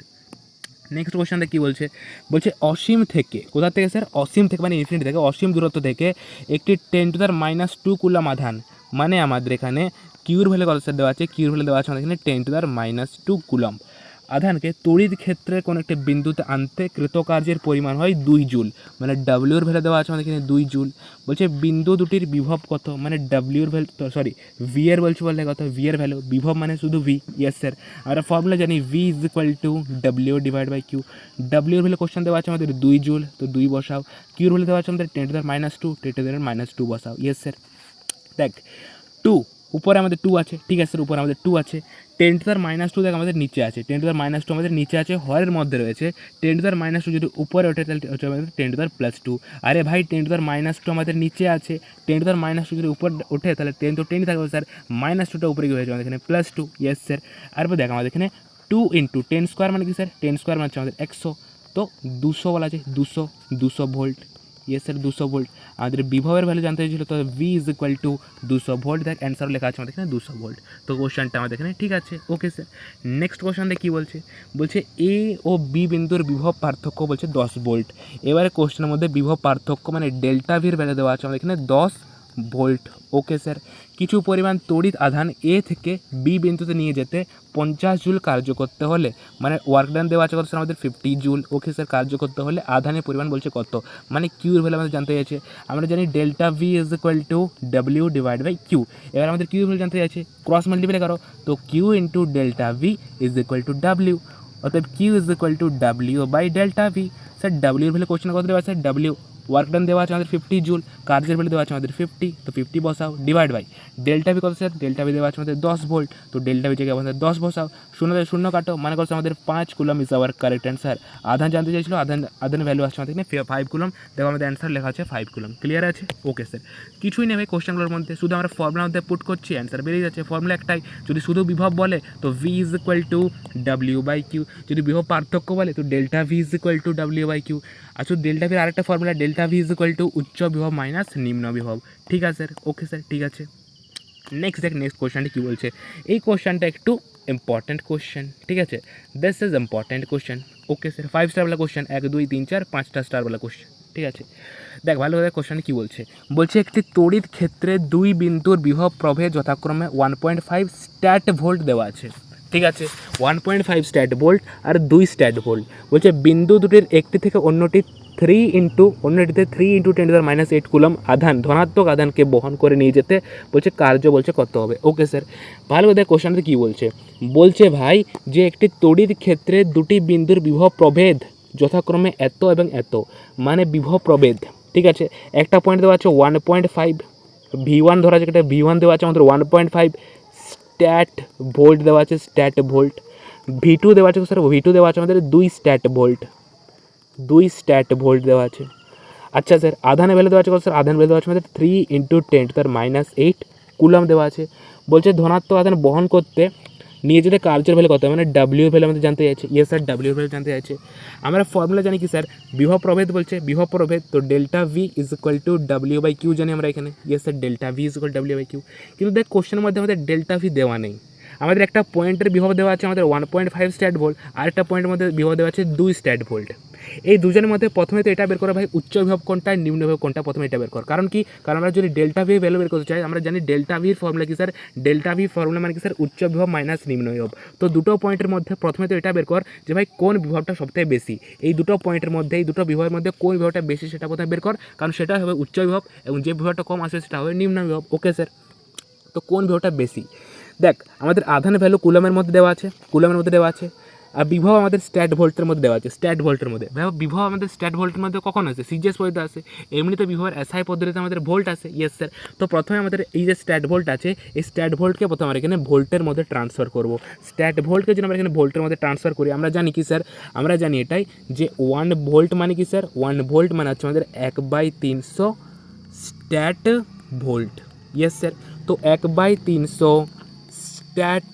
নেক্সট কোশ্চেনটা কী বলছে, বলছে অসীম থেকে, কোথা থেকে স্যার, অসীম থেকে মানে ইনফিনিটি থেকে, অসীম দূরত্ব থেকে একটি 10⁻² কুলাম আধান, মানে আমাদের এখানে কিউর ভ্যালু কত স্যার দেওয়া আছে, কিউর ভ্যালু দেওয়া আছে আমাদের এখানে 10⁻² কুলাম। আধানকে তড়িৎ ক্ষেত্রে কোনো একটি বিন্দুতে আনতে কৃতকার্যের পরিমাণ হয় 2 জুল, মানে ডাব্লিউর ভ্যালু দেওয়া আছে আমাদের এখানে 2 জুল। বলছে বিন্দু দুটির বিভব কত, মানে ডাব্লিউর ভ্যালু সরি ভি এর বলছে বললে কত, ভি এর ভ্যালু, বিভব মানে শুধু ভি, ইয়েস স্যার। আমরা ফর্মুলা জানি V is equal to W divide by Q. ডাব্লিউর ভ্যালু কোশ্চেন দেওয়া আছে আমাদের 2 জুল, তো 2 বসাও। কিউর ভ্যালু দেওয়া আছে আমাদের 10⁻², 10⁻² বসাও, ইয়েস স্যার। দেখ 2 উপরে আমাদের 2 আছে, ঠিক আছে স্যার, উপরে আমাদের 2 আছে। 10⁻² দেখ আমাদের নিচে আছে, 10⁻² আমাদের নিচে আছে, হরের মধ্যে রয়েছে। 10⁻² যদি উপরে ওঠে তাহলে হচ্ছে আমাদের 10⁻²। আরে ভাই 10⁻² আমাদের নিচে আছে, 10⁻² যদি উপরে ওঠে তাহলে 10 তো 10ই থাকবে স্যার, -2টা উপরে কি হয়েছে আমাদের এখানে +2, ইয়েস স্যার। আর দেখ আমাদের এখানে 2 × 10² মানে কি স্যার, 10² মানে হচ্ছে আমাদের 100, তো 200 বলা আছে, 200 ভোল্ট, ইয়েস স্যার 200 ভোল্ট। আমাদের বিভবের ভ্যালু জানতে হয়েছিল, তো V is equal two 200 volt. দেখ অ্যান্সার লেখা আছে আমাদের এখানে 200 ভোল্ট। তো কোশ্চেনটা আমাদের এখানে ঠিক আছে, ওকে স্যার। নেক্সট কোশ্চেনটা কী বলছে, বলছে এ ও বি বিন্দুর বিভব পার্থক্য বলছে 10 ভোল্ট। এবারে কোশ্চেনের মধ্যে বিভব পার্থক্য মানে ডেল্টা ভির ভ্যালু দেওয়া আছে আমাদের এখানে 10 ভোল্ট, ওকে স্যার। কিছু পরিমাণ তড়িৎ আধান এ থেকে বি বিন্দুতে নিয়ে যেতে 50 জুল কার্য করতে হলে, মানে ওয়ার্ক ডান দেওয়া আছে কত স্যার আমাদের 50 জুল, ওকে স্যার। কার্য করতে হলে আধানের পরিমাণ বলছে কত, মানে কিউর ভ্যালু আমাদের জানতে চাইছে। আমরা জানি delta V is equal to W divide by Q. এবার আমাদের কিউর ভ্যালু জানতে চাইছে, ক্রস মাল্টিপ্লাই করো, তো Q into delta V is equal to W, অর্থাৎ Q is equal to W by delta V. Sir ডাব্লিউর ভ্যালু কোশ্চেন কত দেওয়া আছে, ডাব্লিউ ওয়ার্ক ডান দেওয়া আছে আমাদের 50 জুল, কার্যের ভ্যালু দেওয়া আছে আমাদের 50, তো 50 বসাও, ডিভাইড বাই ডেল্টা ভি কত স্যার, ডেল্টা ভি দেওয়া আছে আমাদের 10 ভোল্ট, তো ডেল্টা ভি জায়গায় আমাদের 10 বসাও, শূন্য কাটো, মানে করছে আমাদের 5 coulomb is our correct answer. আধান জানতে চাইছিল, আধানের ভ্যালু আসছে আমাদের এখানে 5 কুলম, দেখো আমাদের অ্যান্সার লেখা আছে 5 কুলম, ক্লিয়ার আছে, ওকে স্যার। কিছুই নেই ভাই কোশ্চেনগুলোর মধ্যে, শুধু আমরা ফর্মুলার মধ্যে পুট করছি, অ্যান্সার বেরিয়ে যাচ্ছে। ফর্মুলা একটাই, যদি শুধু বিভব বলে তো V is equal to W by Q, যদি বিভব পার্থক্য বলে তো delta V is equal to W by Q. আচ্ছা ডেল্টা ভির আরেকটা formula, delta V is equal to উচ্চ বিভব মাইনাস নিম্ন বিভব, ঠিক আছে স্যার, ওকে স্যার, ঠিক আছে। নেক্সট কোশ্চেনটি কী বলছে, এই কোশ্চেনটা একটু ইম্পর্ট্যান্ট কোশ্চেন, ঠিক আছে, this is important question, okay sir. 5 স্টারওয়ালা কোশ্চেন, 1 2 3 4 5টা স্টারওয়ালা কোশ্চেন, ঠিক আছে। দেখ ভালোভাবে কোশ্চেনটি কী বলছে, বলছে একটি তড়িৎ ক্ষেত্রে দুই বিন্দুর বিভব প্রভেদ যথাক্রমে 1.5 স্ট্যাট ভোল্ট দেওয়া আছে, ঠিক আছে, 1.5 স্ট্যাট ভোল্ট আর 2 স্ট্যাট ভোল্ট। বলছে বিন্দু দুটির একটি থেকে অন্যটিতে 3 × 10⁻8 কুলম আধান, ধনাত্মক আধানকে বহন করে নিয়ে যেতে বলছে কার্য বলছে কত হবে, ওকে স্যার। ভালো দেখ কোশ্চেনটা কী বলছে, বলছে ভাই যে একটি তড়িৎ ক্ষেত্রে দুটি বিন্দুর বিভব প্রভেদ যথাক্রমে এত এবং এত, মানে বিভব প্রভেদ, ঠিক আছে। একটা পয়েন্ট দেওয়া আছে 1.5 V1 ধরা আছে, একটা V1 দেওয়া আছে আমাদের 1.5 স্ট্যাট ভোল্ট দেওয়া আছে, স্ট্যাট ভোল্ট। V2 দেওয়া আছে স্যার, V2 দেওয়া আছে আমাদের 2 স্ট্যাট ভোল্ট, 2 স্ট্যাট ভোল্ট দেওয়া আছে। আচ্ছা স্যার আধানের ভ্যালু দেওয়া আছে কত স্যার, আধান ভ্যালু দেওয়া আছে আমাদের 3 × 10⁻8 কুলম দেওয়া আছে। বলছে ধনাত্মক আধান বহন করতে নিয়ে যেতে কার্যের ভ্যালু কত, মানে ডাব্লিউ ভ্যালু আমাদের জানতে চাইছে, ইয়েস স্যার ডাব্লিউ ভ্যালু জানতে চাইছে। আমরা ফর্মুলা জানি কি স্যার, বিভব প্রভেদ বলছে, বিভব প্রভেদ, তো delta V is equal to W by Q জানি আমরা এখানে, yes sir delta V is equal W by Q. কিন্তু দেখ কোশ্চেনের মধ্যে আমাদের ডেল্টা ভি দেওয়া নেই, আমাদের একটা পয়েন্টের বিভব দেওয়া আছে আমাদের 1.5 স্ট্যাট ভোল্ট, আর একটা পয়েন্টের মধ্যে বিভব দেওয়া আছে 2 স্ট্যাট ভোল্ট। এই দুজনের মধ্যে প্রথমে তো এটা বের করা ভাই উচ্চ বিভব কোনটা নিম্ন বিভব কোনটা, প্রথমে এটা বের কর। কারণ কি, কারণ আমরা যদি ডেল্টা ভি ভ্যালু বের করতে চাই, আমরা জানি ডেল্টা ভির ফর্মুলা কি স্যার, ডেল্টা ভি ফর্মুলা মানে কি স্যার উচ্চ বিভব মাইনাস নিম্ন বিভব। তো দুটো পয়েন্টের মধ্যে প্রথমে তো এটা বের কর যে ভাই কোন বিভবটা সবথেকে বেশি, এই দুটো পয়েন্টের মধ্যে, এই দুটো বিভবের মধ্যে কোন বিভবটা বেশি সেটা প্রথমে বের কর, কারণ সেটা হবে উচ্চ বিভব এবং যে বিভবটা কম আসবে সেটা হবে নিম্ন বিভব, ওকে স্যার। তো কোন বিভবটা বেশি, দেখ আমাদের আধান ভ্যালু কুলমের মধ্যে দেওয়া আছে, কুলমের মধ্যে দেওয়া আছে, আর বিভব আমাদের স্ট্যাট ভোল্টের মধ্যে দেওয়া আছে, স্ট্যাট ভোল্টের মধ্যে। বিভব আমাদের স্ট্যাট ভোল্টের মধ্যে কখন আসে, সিজিএস পদ্ধতিতে আসে, এমনিতে বিভবের এসআই পদ্ধতিতে আমাদের ভোল্ট আসে, ইয়েস স্যার। তো প্রথমে আমাদের এই যে স্ট্যাট ভোল্ট আছে, এই স্ট্যাট ভোল্টকে প্রথমে আমরা এখানে ভোল্টের মধ্যে ট্রান্সফার করব। স্ট্যাট ভোল্টকে যদি আমরা এখানে ভোল্টের মধ্যে ট্রান্সফার করি, আমরা জানি কি স্যার, আমরা জানি এটাই যে 1 ভোল্ট মানে কি স্যার, 1 ভোল্ট মানে হচ্ছে আমাদের 1/300 স্ট্যাট ভোল্ট, ইয়েস স্যার। তো 1/300 স্ট্যাট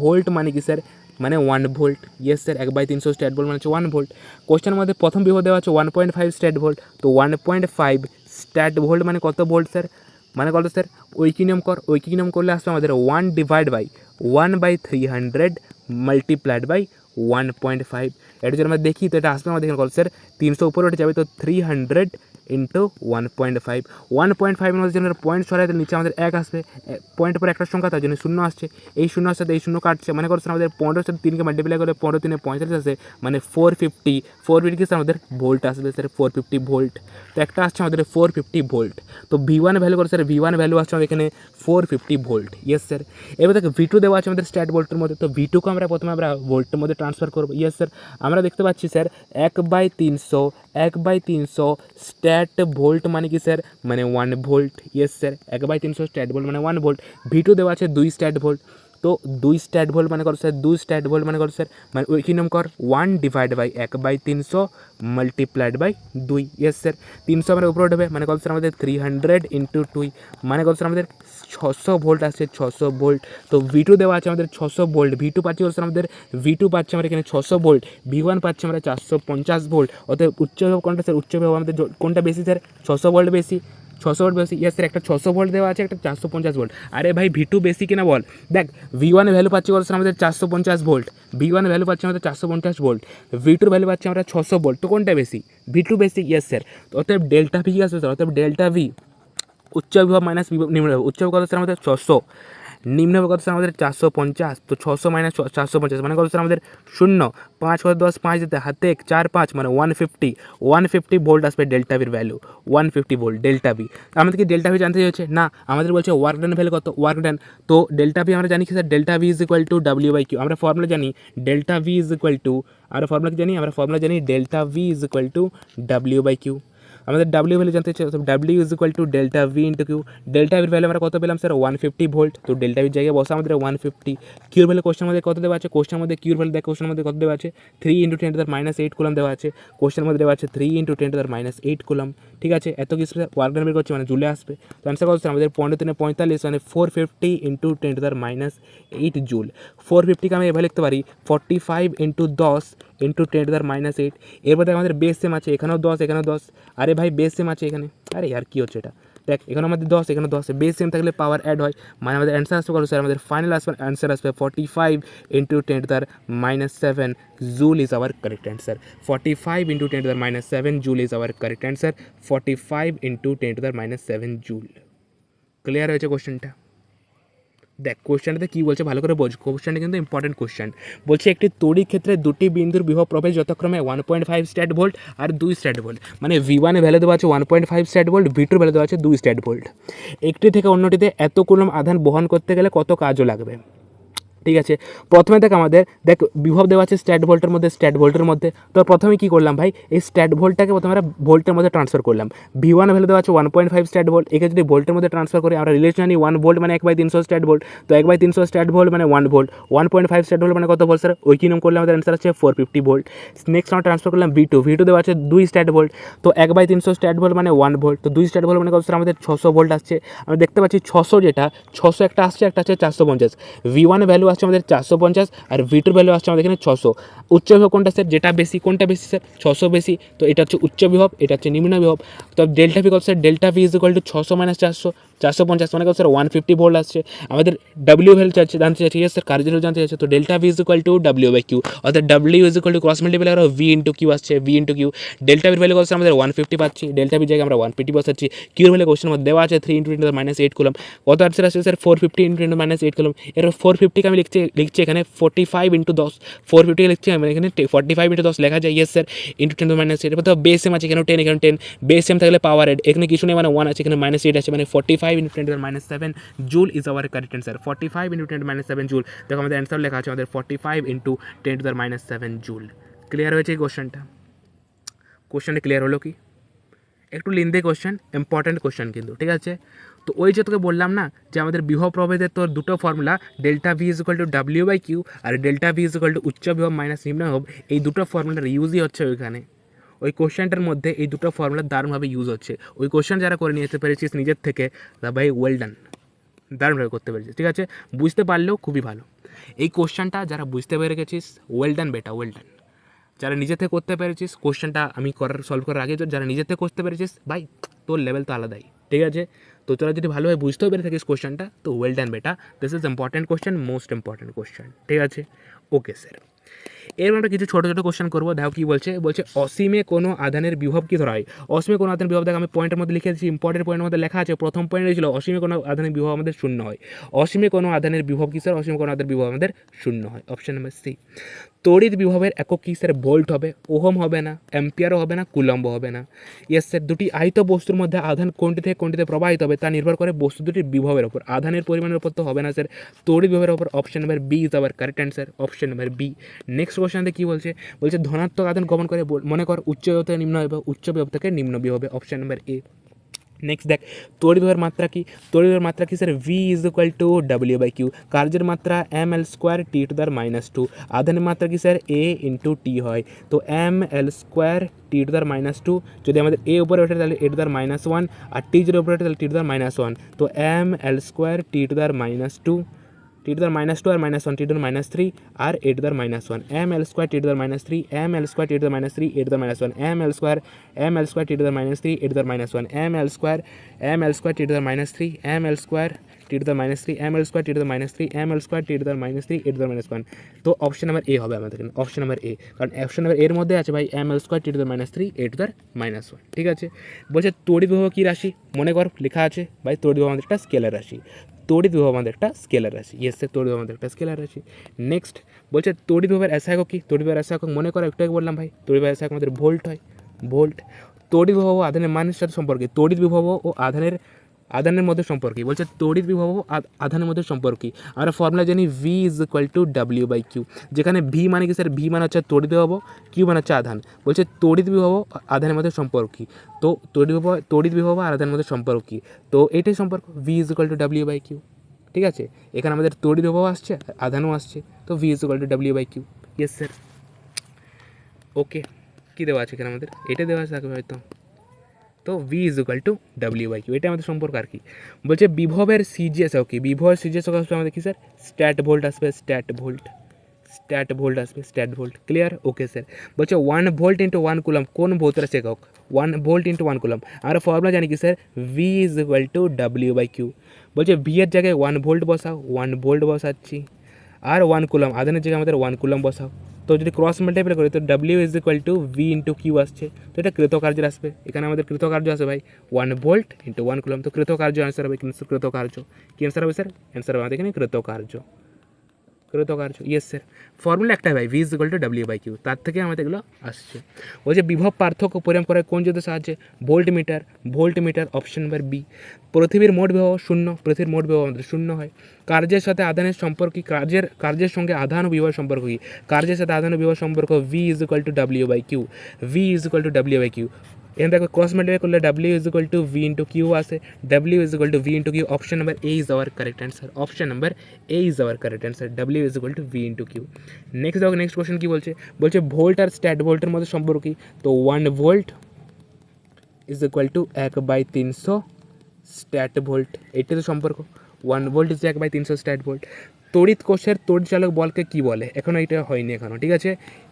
ভোল্ট মানে কি স্যার, মানে 1 volt, yes sir. 1/300 stat volt মানে হচ্ছে 1 ভোল্ট। কোশ্চেনের মধ্যে প্রথম বিভব দেওয়া আছে 1.5 স্ট্যাট ভোল্ট, তো 1.5 স্ট্যাট ভোল্ট মানে কত ভোল্ট স্যার, মানে কত স্যার, ঐকিক নিয়ম করলে আসবে আমাদের 1/1/300 মাল্টিপ্লাইড বাই 1.5। এটা যদি আমরা দেখি তো এটা আসবে আমাদের এখানে কত স্যার, 300 উপরে উঠে যাবে, তো 300 ইন্টু 1.5। 1.5 মধ্যে যদি আমরা পয়েন্ট সরাই তাহলে নিচে আমাদের 1 আসবে, পয়েন্টের পরে একটা সংখ্যা তার জন্য 0 আসছে, এই 0 সাথে এই 0 কাটছে, মানে করছে আমাদের 15 সাথে 3কে মাল্টিপ্লাই করে 15 3 45 আসে, মানে 450 কি স্যার আমাদের ভোল্ট আসবে স্যার 450 ভোল্ট। তো একটা আসছে আমাদের 450 ভোল্ট। তো V1 ভ্যালু করে স্যার V1 ভ্যালু আসছে আমাদের এখানে 450 ভোল্ট। Yes sir. এবার দেখো V2 দেওয়া আছে আমাদের স্ট্যাট ভোল্টের মধ্যে, তো V2কে আমরা প্রথমে আমরা ভোল্টের মধ্যে ট্রান্সফার করবো। Yes sir. আমরা দেখতে পাচ্ছি স্যার 1/300 স্ট্যাট ভোল্ট মানে কি স্যার, মানে 1 volt. Yes sir. 1/300 stat volt মানে 1 ভোল্ট। V2 দেওয়া আছে 2 স্ট্যাট ভোল্ট, তো 2 স্ট্যাট ভোল্ট মানে করো স্যার 2 স্ট্যাট ভোল্ট মানে করো স্যার, মানে ওই কি নাম কর 1 divide by 1/300 multiplied by 2। Yes sir. 300 আমরা উপরে উঠবে মানে কত স্যার আমাদের 300 ইন্টু 2 মানে কত স্যার আমাদের 600 ভোল্ট আসছে, 600 ভোল্ট। তো V2 দেওয়া আছে আমাদের 600 ভোল্ট, V2 পাচ্ছি হচ্ছে আমাদের V2 পাচ্ছি আমরা এখানে 600 ভোল্ট, V1 পাচ্ছি আমরা 450 ভোল্ট। অতএব উচ্চ বিভব কোনটা স্যার, উচ্চ বিভব আমাদের কোনটা বেশি স্যার, 600 ভোল্ট বেশি, 600 ভোল্ট বেশি। Yes sir. একটা 600 ভোল্ট দেওয়া আছে, একটা 450 ভোল্ট। আরে ভাই V2 বেশি কিনা বল। দেখ V1 এর ভ্যালু পাচ্ছি বলছে আমাদের 450 ভোল্ট, V1 এর ভ্যালু পাচ্ছি আমাদের 450 ভোল্ট, V2 এর ভ্যালু পাচ্ছি আমরা 600 ভোল্ট। তো কোনটা বেশি, V2 বেশি। Yes sir. অতএব ডেল্টা ভি কি আসবে স্যার, অতএব ডেল্টা ভি উচ্চ বিভব মাইনাস নিম্ন বিভব, উচ্চ বিভব কত স্যার আমাদের 600, নিম্ন বিভব কত স্যার আমাদের 450। তো 600 মাইনাস 450 মানে কত স্যার আমাদের 0, 5 করে 10 5 দিতে হাতে 4 5 মানে 150 ভোল্ট আসবে ডেল্টা ভির ভ্যালু, 150 ভোল্ট ডেল্টা ভি। আমাদের কি ডেল্টা ভি জানতে চাইছে না, আমাদের বলছে ওয়ার্ক ডান ভ্যালু কত, ওয়ার্ক ডান। তো ডেল্টা ভি আমরা জানি কি sir, delta V is equal to W/Q। আমরা ফর্মুলা জানি delta V is equal to, আমরা ফর্মুলা কি জানি, আমরা ফর্মুলা জানি delta V is equal to W/Q। আমাদের ডাব্লিউ ভ্যালু জানতে চাই, W is equal to delta V into Q. Delta ভির ভ্যালু আমরা কত পেলাম স্যার 150 ভোল্ট, তো ডেল্টা ভির জায়গায় বসা আমাদের 150। কিউর ভ্যালু কোশ্চেন মধ্যে কত দেওয়া আছে, কোশ্চেন মধ্যে কিউর ভ্যালু দেখ, কোশ্চেন মধ্যে কত দেওয়া আছে 3 × 10⁻8 কুলম দেওয়া আছে, কোশ্চেন মধ্যে দেওয়া আছে 3 × 10⁻8 কুলম। ঠিক আছে, এত কিছু ওয়ার্ক ডান বের করছে মানে জুলে আসবে। তো অ্যান্সার কত স্যার আমাদের 15 × 45 মানে 450 × 10⁻8 জুল। 450কে আমি এভাবে লিখতে পারি 45 × 10 × 10⁻8। এরপর দেখ আমাদের বেস সেম আছে, এখানেও 10 এখানেও 10। আরে ভাই বেস সেম আছে এখানে, আরে আর কী হচ্ছে এটা, দেখ এখানে আমাদের 10 এখানে 10, বেস সেম থাকলে পাওয়ার অ্যাড হয়, মানে আমাদের অ্যান্সার আসবে কত স্যার, আমাদের ফাইনাল আসবে অ্যান্সার আসবে 45 × 10⁻7 joule is our correct answer. 45 × 10⁻7 joule is our correct answer. 45 × 10⁻7 joule. Clear হয়েছে কোশ্চেনটা? দেখ কোশ্চেনটাতে কী বলছে ভালো করে বোঝ, কোশ্চেনটা কিন্তু ইম্পর্টেন্ট কোশ্চেন। বলছে একটি তড়িৎ ক্ষেত্রে দুটি বিন্দুর বিভব প্রভেদ যথাক্রমে 1.5 স্ট্যাট ভোল্ট আর 2 স্ট্যাট ভোল্ট, মানে V1 এর ভ্যালু দেওয়া আছে 1.5 স্ট্যাট ভোল্ট, V2 এর ভ্যালু দেওয়া আছে 2 স্ট্যাট ভোল্ট। একটি থেকে অন্যটিতে এত কুলম আধান বহন করতে গেলে কত কাজও লাগবে। ঠিক আছে, প্রথমে দেখ আমাদের দেখ বিভব দেওয়া আছে স্ট্যাট ভোল্টের মধ্যে, স্ট্যাট ভোল্টের মধ্যে। তো প্রথমে কী করলাম ভাই, এই স্ট্যাট ভোল্টটাকে প্রথমে আমরা ভোল্টের মধ্যে ট্রান্সফার করলাম। V1 ভ্যালু দেওয়া আছে 1.5 স্ট্যাট ভোল্ট, একে যদি ভোল্টের মধ্যে ট্রান্সফার করি আমরা রিলেশন জানি 1 ভোল্ট মানে 1/300 স্ট্যাট ভোল্ট। তো 1/300 স্ট্যাট ভোল্ট মানে 1 ভোল্ট, 1.5 স্ট্যাট ভোল্ট মানে কত ভোল্ট স্যার, ওই কিরম করলে আমাদের অ্যান্সার আছে 450 ভোল্ট। নেক্সট আমরা ট্রান্সফার করলাম V2 দেওয়া আছে 2 স্ট্যাট ভোল্ট, তো 1/300 স্ট্যাট ভোল্ট মানে 1 ভোল্ট, তো 2 স্ট্যাট ভোল্ট মানে কত স্যার আমাদের 600 ভোল্ট আসছে। আমরা দেখতে পাচ্ছি 600, যেটা 600 একটা আসছে, একটা আছে 450। V1 ভ্যালু আসছে আমাদের 450 আর V2 ভ্যালু আসছে আমাদের এখানে 600। উচ্চ বিভব কোনটা স্যার, যেটা বেশি, কোনটা বেশি স্যার 600 বেশি, তো এটা হচ্ছে উচ্চ বিভব, এটা হচ্ছে নিম্ন বিভব। তো ডেল্টা ভি কত sir, delta V is equal two 600 - 400, 450 মানে কত স্যার 150 ভোল্ট আসছে। আমাদের ডাব্লিউ ভ্যালু জানতে চাইছে, স্যার কার্য জানতে চাইছে, তো delta V is equal to W/Q, অর্থাৎ W is equal to cross multiply করো V × Q আসছে, V × Q। ডেল্টা ভির ভ্যালু কত স্যার আমাদের 150 পাচ্ছি, ডেল্টা ভির জায়গায় আমরা 150 বসাচ্ছি। কিউর ভ্যালু কোশ্চেন মধ্যে দেওয়া আছে 3 × 10⁻8 কুলম, কত অ্যান্সার আসছে স্যার 450 × 10⁻8 কুলম। এরপর 450কে আমি লিখছি এখানে 45 × 10, 450কে লিখছি আমি এখানে 45 × 10 লেখা যায়। Yes sir, into 10⁻8। এরপর তো বেস সেম আছে, এখানে 10 এখানে 10, বেস সেম থাকলে পাওয়ার এড, এখানে কিছু নেই মানে 1 আছে, এখানে -8 আছে, মানে 45 × 10⁻7 joule is our correct answer. 45 × 10⁻7 joule. দেখো আমাদের অ্যান্সার লেখা আছে আমাদের 45 × 10⁻7 জুল। ক্লিয়ার হয়েছে এই কোশ্চেনটা? কোশ্চেনটা ক্লিয়ার হলো কি? একটু লিন্দি কোশ্চেন, ইম্পর্ট্যান্ট কোশ্চেন কিন্তু, ঠিক আছে। তো ওই যে তোকে বললাম না যে আমাদের বিভব প্রভেদের তোর দুটো formula, delta V is equal to W/Q আর delta V is equal to উচ্চ বিভব মাইনাস নিম্ন বিভব, এই দুটো ফর্মুলার ইউজই হচ্ছে ওইখানে। ওই কোশ্চেনটার মধ্যে এই দুটো ফর্মুলা দারুণভাবে ইউজ হচ্ছে। ওই কোশ্চেন যারা করে নিয়ে যেতে পেরেছিস নিজের থেকে, তা ভাই ওয়েল ডান, দারুণভাবে করতে পেরেছিস। ঠিক আছে, বুঝতে পারলেও খুবই ভালো। এই কোশ্চেনটা যারা বুঝতে পেরে গেছিস ওয়েল ডান বেটা, ওয়েল ডান। যারা নিজে থেকে করতে পেরেছিস, কোশ্চেনটা আমি সলভ করার আগে যারা নিজে থেকে করতে পেরেছিস ভাই, তোর লেভেল তো আলাদাই। ঠিক আছে, তো তোরা যদি ভালোভাবে বুঝতেও পেরে থাকিস কোশ্চেনটা, তো ওয়েল ডান বেটা, this is important question, most important question. ঠিক আছে, ওকে স্যার। এর আমরা কিছু ছোটো ছোটো কোশ্চেন করবো। দেখো কী বলছে, বলছে অসীমে কোনো আধানের বিভব কী ধরা হয়। অসীমে কোনো আধানের বিভব, দেখো আমি পয়েন্টের মধ্যে লিখে দিচ্ছি, ইম্পর্টেন্ট পয়েন্টের মধ্যে লেখা আছে, প্রথম পয়েন্ট ছিল অসীমে কোনো আধানের বিভব আমাদের শূন্য হয়। অসীমে কোনো আধানের বিভব কী স্যার, অসীমে কোনো আধানের বিভব আমাদের শূন্য হয়। Option number C. তড়িৎ বিভবের একক কী স্যার, ভোল্ট হবে, ওহম হবে না, অ্যাম্পিয়ারও হবে না, কুলম্ব হবে না। Yes sir. দুটি আহিত বস্তুর মধ্যে আধান কোনটি থেকে কোনটিতে প্রবাহিত হবে তা নির্ভর করে বস্তু দুটির বিভবের ওপর, আধানের পরিমাণের উপর তো হবে না স্যার, তড়িৎ বিভবের ওপর। Option number B is our correct answer. Option number B. Next কোশ্চেনতে কী বলছে, বলছে ধনাত্মক আধান গমন করে, মনে কর উচ্চ বিভব থেকে নিম্ন বিভব, উচ্চ বিভব থেকে নিম্ন বিভবে। Option number A. নেক্সট দেখ তড়িৎ বিভবের মাত্রা কি, তড়িৎ বিভবের মাত্রা কি sir, V is equal to W/Q। কার্যের মাত্রা ml² T⁻²। আধানের মাত্রা কি স্যার, A ইন্টু টি হয়, তো ml² T⁻²। যদি আমাদের এ উপরে ওঠে তাহলে A⁻1, আর টি যদি উপরে ওঠে তাহলে T⁻1, তো ml² T⁻², T⁻² আর -1 T⁻³ আর A⁻1, ml² T⁻³ ml² T⁻³ A⁻1 ml² T⁻³ A⁻1 ml² T⁻³ ml² T⁻³ A⁻1। তো অপশন নাম্বার এ হবে আমাদের এখানে, অপশন নাম্বার এ, কারণ অপশন নাম্বার এর মধ্যে আছে ভাই ml² T⁻³ A⁻1। ঠিক আছে। বলছে তড়িৎ বিভব কী রাশি, মনে কর লেখা আছে ভাই তড়িৎ বিভব আমাদের একটা স্কেলার রাশি, তড়িৎ বিভব আমাদের একটা স্কেলার রাশি। ইয়েস স্যার, তড়িৎ বিভব আমাদের একটা স্কেলার রাশি। নেক্সট বলছে তড়িৎ বিভবের এসআই একক কী, তড়িৎ বিভবের এসআই একক মনে করো একটু আগে বললাম ভাই, তড়িৎ বিভবের এসআই একক আমাদের ভোল্ট হয়, ভোল্ট। তড়িৎ বিভব ও আধানের মানের সাথে সম্পর্কে, তড়িৎ বিভব ও আধানের মধ্যে সম্পর্কে, বলছে তড়িৎ বিভব ও আধানের মধ্যে সম্পর্কে আমরা ফর্মুলা জানি V is equal to W/Q, যেখানে ভি মানে কি স্যার, ভি মানে হচ্ছে তড়িৎ বিভব, কিউ মানে হচ্ছে আধান। বলছে তড়িৎ বিভব আধানের মধ্যে সম্পর্ক, তো তড়িৎ বিভব আর আধানের মধ্যে সম্পর্ক কী, তো এটাই সম্পর্ক, V is equal to W/Q। ঠিক আছে, এখানে আমাদের তড়িৎ বিভব আসছে, আধানও আসছে, তো V is equal to W/Q। Yes sir. Okay, কী দেওয়া আছে এখানে আমাদের, এটা দেওয়া আছে থাকবে হয়তো, তো V is equal to W/Q, এটা আমাদের সম্পর্ক আর কি। বলছে বিভবের সিজিএস কি, বিভবের সিজিএস আসবে আমাদের কি স্যার, স্ট্যাট ভোল্ট আসবে, স্ট্যাট ভোল্ট আসবে, stat volt. Clear? Okay sir. বলছে 1 ভোল্ট ইন্টু 1 কুলম কোন ভৌত রাশি একক, 1 ভোল্ট ইন্টু 1 কুলম, আমরা ফর্মুলা জানি কি sir, V is equal to W/Q। বলছে ভি এর জায়গায় 1 ভোল্ট বসাও, 1 ভোল্ট বসাচ্ছি, আর 1 কুলম, আধানের জায়গায় আমাদের 1 কুলম বসাও, তো যদি ক্রস মাল্টিপ্লাই করি তো W is equal to V into Q আসছে, তো এটা কৃতকার্যের আসবে, এখানে আমাদের কৃতকার্য আসবে ভাই 1 ভোল্ট ইন্টু 1 কুলম, তো কৃতকার্য অ্যান্সার হবে, কিন্তু কৃতকার্য কি অ্যান্সার হবে স্যার, অ্যান্সার হবে আমাদের এখানে কৃতকার্য। Yes sir. ফর্মুলা একটাই ভাই, V is equal to W/Q, তার থেকে আমাদের এগুলো আসছে। ওই যে বিভব পার্থক্য পরিমাপ করে কোন যন্ত্রের সাহায্যে, voltmeter. Option number B. পৃথিবীর মোট বিভব শূন্য, পৃথিবীর মোট বিভব আমাদের শূন্য হয়। কার্যের সাথে আধানের সম্পর্ক কি, কার্যের সঙ্গে আধান ও বিভবের সম্পর্ক কি, কার্যের সাথে আধান ও বিভবের সম্পর্ক V is equal to W/Q, V is equal to W/Q। এখানে দেখো ক্রস মাল্টিপ্লাই করলে W is equal to V into Q আসে, W is equal to V into Q. Option number A is our correct answer, option number A is our correct answer, W is equal to V into Q. Next দেখো, next question কী বলছে, বলছে volt আর stat ভোল্টের মধ্যে সম্পর্ক কী, তো 1 volt is equal two 1/300 stat volt, এটি তো সম্পর্ক, 1 ভোল্ট ইজ 1/300 স্ট্যাট ভোল্ট। তড়িৎ কোষের তড়িৎ চালক বলকে কী বলে, এখনও এটা হয়নি এখনও, ঠিক আছে।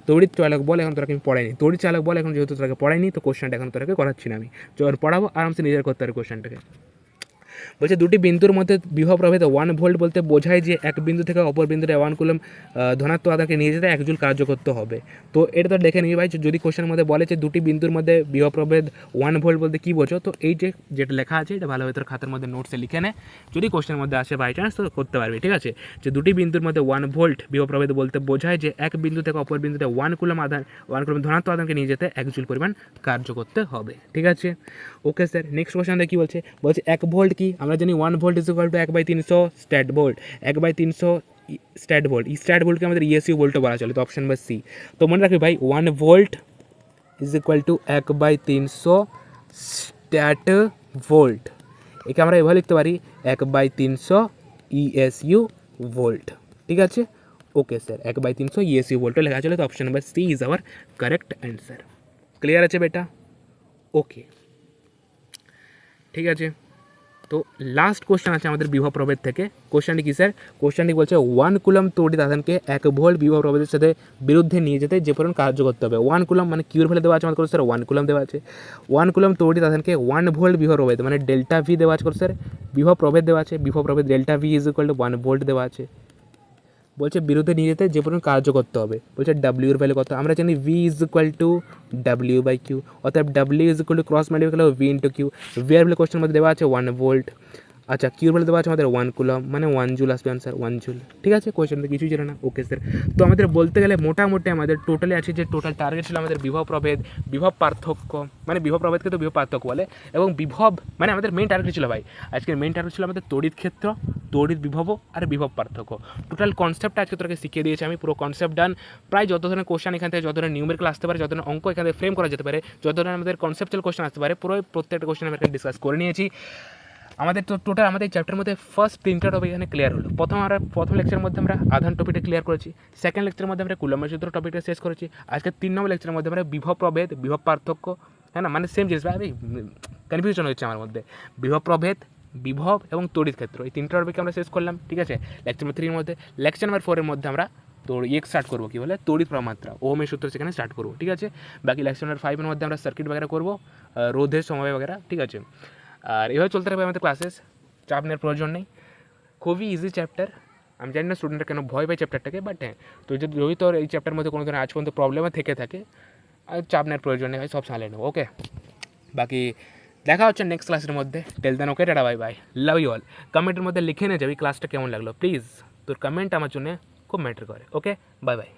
তড়িৎ চালক বল এখন তোরাকে আমি পড়াইনি, তড়িৎ চালক বল এখন যেহেতু তোরাকে পড়াইনি, তো কোশ্চেনটা এখন তোরাকে করাচ্ছি না আমি, যখন পড়াবো আরামসে নিজের করতে পারি কোশ্চেনটাকে। বলছে দুটি বিন্দুর মধ্যে বিভব প্রভেদ 1 ভোল্ট বলতে বোঝায় যে এক বিন্দু থেকে অপর বিন্দুতে 1 কুলম ধনাত্মক আধানকে নিয়ে যেতে 1 জুল কার্য করতে হবে। তো এটা তো দেখে নিই ভাই, যদি কোশ্চেনের মধ্যে বলে যে দুটি বিন্দুর মধ্যে বিভব প্রভেদ 1 ভোল্ট বলতে কী বোঝো, তো এই যেটা লেখা আছে এটা ভালোভাবে তোর খাতার মধ্যে নোটসে লিখে নে, যদি কোশ্চেনের মধ্যে আসে বাই চান্স তো করতে পারবি, ঠিক আছে। যে দুটি বিন্দুর মধ্যে 1 ভোল্ট বিভব প্রভেদ বলতে বোঝায় যে এক বিন্দু থেকে অপর বিন্দুতে 1 কুলম ধনাত্মক আধানকে নিয়ে যেতে 1 জুল পরিমাণ কার্য করতে হবে, ঠিক আছে। Okay sir. নেক্সট কোশ্চেন কী বলছে, 1 ভোল্ট কি, আমরা জানি 1 volt is equal two 1/300 stat volt, 1/300 stat volt, এই স্ট্যাট ভোল্টকে আমাদের ইএসইউ ভোল্টও বলা চলে, তো অপশন নাম্বার সি। তো মনে রাখবি ভাই 1 volt is equal two 1/300 stat volt, একে আমরা এভাবে লিখতে পারি 1/300 ইএসইউ ভোল্ট, ঠিক আছে। ওকে স্যার, 1/300 ইএসইউ ভোল্টও লেখা চলে, তো option number C is our correct answer. Clear আছে বেটা? ওকে, ঠিক আছে। তো লাস্ট কোশ্চেন আছে আমাদের বিভব প্রভেদ থেকে। কোশ্চেনটি কি স্যার, কোশ্চেনটি বলছে 1 কুলম তড়িৎ আধানকে 1 ভোল্ট বিভব প্রভেদের সাথে বিরুদ্ধে নিয়ে যেতে যে পরিমাণ কার্য করতে হবে। 1 কুলম মানে কিউর ভ্যালু দেওয়া আছে আমাদের স্যার, 1 কুলম দেওয়া আছে। 1 কুলম তড়িৎ আধানকে 1 ভোল্ট বিভব প্রভেদ মানে ডেল্টা ভি দেওয়া আছে স্যার, বিভব প্রভেদ দেওয়া আছে, বিভব প্রভেদ delta V is equal two 1 volt দেওয়া আছে। বলছে বিরুদ্ধে নিয়ে যেতে যে পরিমাণ কার্য করতে হবে, বলছে ডাব্লিউ এর ভ্যালু কত, আমরা জানি V is equal to W by Q, অর্থাৎ W is equal to cross multiply হলো ভি ইন্টু কিউ। ভি এর ভ্যালু কোশ্চেনের মধ্যে দেওয়া আছে 1 ভোল্ট, আচ্ছা কিউর ভ্যালু দেওয়া আছে আমাদের 1 কুলম, মানে 1 জুল আসবে আনসার, 1 জুল। ঠিক আছে, কোয়েশ্চেনটা কিছুই ছিল না। ওকে স্যার, তো আমাদের বলতে গেলে মোটামুটি আমাদের টোটালি আছে যে টোটাল টার্গেট ছিল আমাদের বিভব প্রভেদ, বিভব পার্থক্য, মানে বিভব প্রভেদকে তো বিভব পার্থক্য বলে, এবং বিভব মানে আমাদের মেইন টার্গেট ছিল ভাই, আজকের মেইন টার্গেট ছিল আমাদের তড়িৎ ক্ষেত্র, তড়িৎ বিভব আর বিভব পার্থক্য। টোটাল কনসেপ্টটা আজকে তোকে শিখিয়ে দিয়েছি আমি, পুরো কনসেপ্ট ডান। প্রায় যত ধরনের কোশ্চেন এখান থেকে, যত ধরনের নিউমেরিক্যাল আসতে পারে, যত ধরনের অঙ্ক এখান থেকে ফ্রেম করা যেতে পারে, যত ধরনের আমাদের কনসেপ্টুয়াল কোশ্চেন আসতে পারে, পুরো প্রত্যেকটা কোশ্চেন আমি এখানে ডিসকাস করে নিয়েছি। আমাদের তো টোটাল আমাদের এই চ্যাপ্টারের মধ্যে ফার্স্ট 3টা টপিক এখানে ক্লিয়ার হলো। প্রথম লেকচারের মধ্যে আমরা আধান টপিকটা ক্লিয়ার করেছি, সেকেন্ড লেকচারের মধ্যে আমরা কুলম্বের সূত্র টপিকটা শেষ করেছি, আজকে 3 নম্বর লেকচারের মধ্যে আমরা বিভব প্রভেদ, বিভব পার্থক্য, হ্যাঁ না, মানে সেম জিনিস ভাই, কনফিউশন হচ্ছে আমার মধ্যে, বিভব প্রভেদ, বিভব এবং তড়িৎ ক্ষেত্র, এই 3টা টপিক আমরা শেষ করলাম। ঠিক আছে, লেকচার নাম্বার 3 এর মধ্যে, লেকচার নাম্বার 4 এর মধ্যে আমরা স্টার্ট করবো, কী বলে তড়িৎ প্রমাত্রা, ওহমের সূত্র সেখানে স্টার্ট করবো। ঠিক আছে, বাকি লেকচার নাম্বার 5 এর মধ্যে আমরা সার্কিট বগেরা করবো, রোধের সময় বগেরা। ঠিক আছে, আর এভাবে চলতে থাকবে আমাদের ক্লাসেস, চাপ নেওয়ার প্রয়োজন নেই, খুবই ইজি চ্যাপ্টার। আমি জানি না স্টুডেন্টরা কেন ভয় পায় চ্যাপ্টারটাকে, বাট হ্যাঁ, তো যদি তোর এই চ্যাপ্টারের মধ্যে কোনো ধরনের আজ পর্যন্ত প্রবলেমও থেকে থাকে, আর চাপ নেওয়ার প্রয়োজন নেই, সব সামলে নেবো। ওকে, বাকি দেখা হচ্ছে নেক্সট ক্লাসের মধ্যে। Tell then okay, tata, bye bye, love you all. কমেন্টের মধ্যে লিখে নিয়ে যাবি ক্লাসটা কেমন লাগলো, প্লিজ। তোর কমেন্ট আমার জন্য খুব ম্যাটার করে। ওকে, বাই বাই।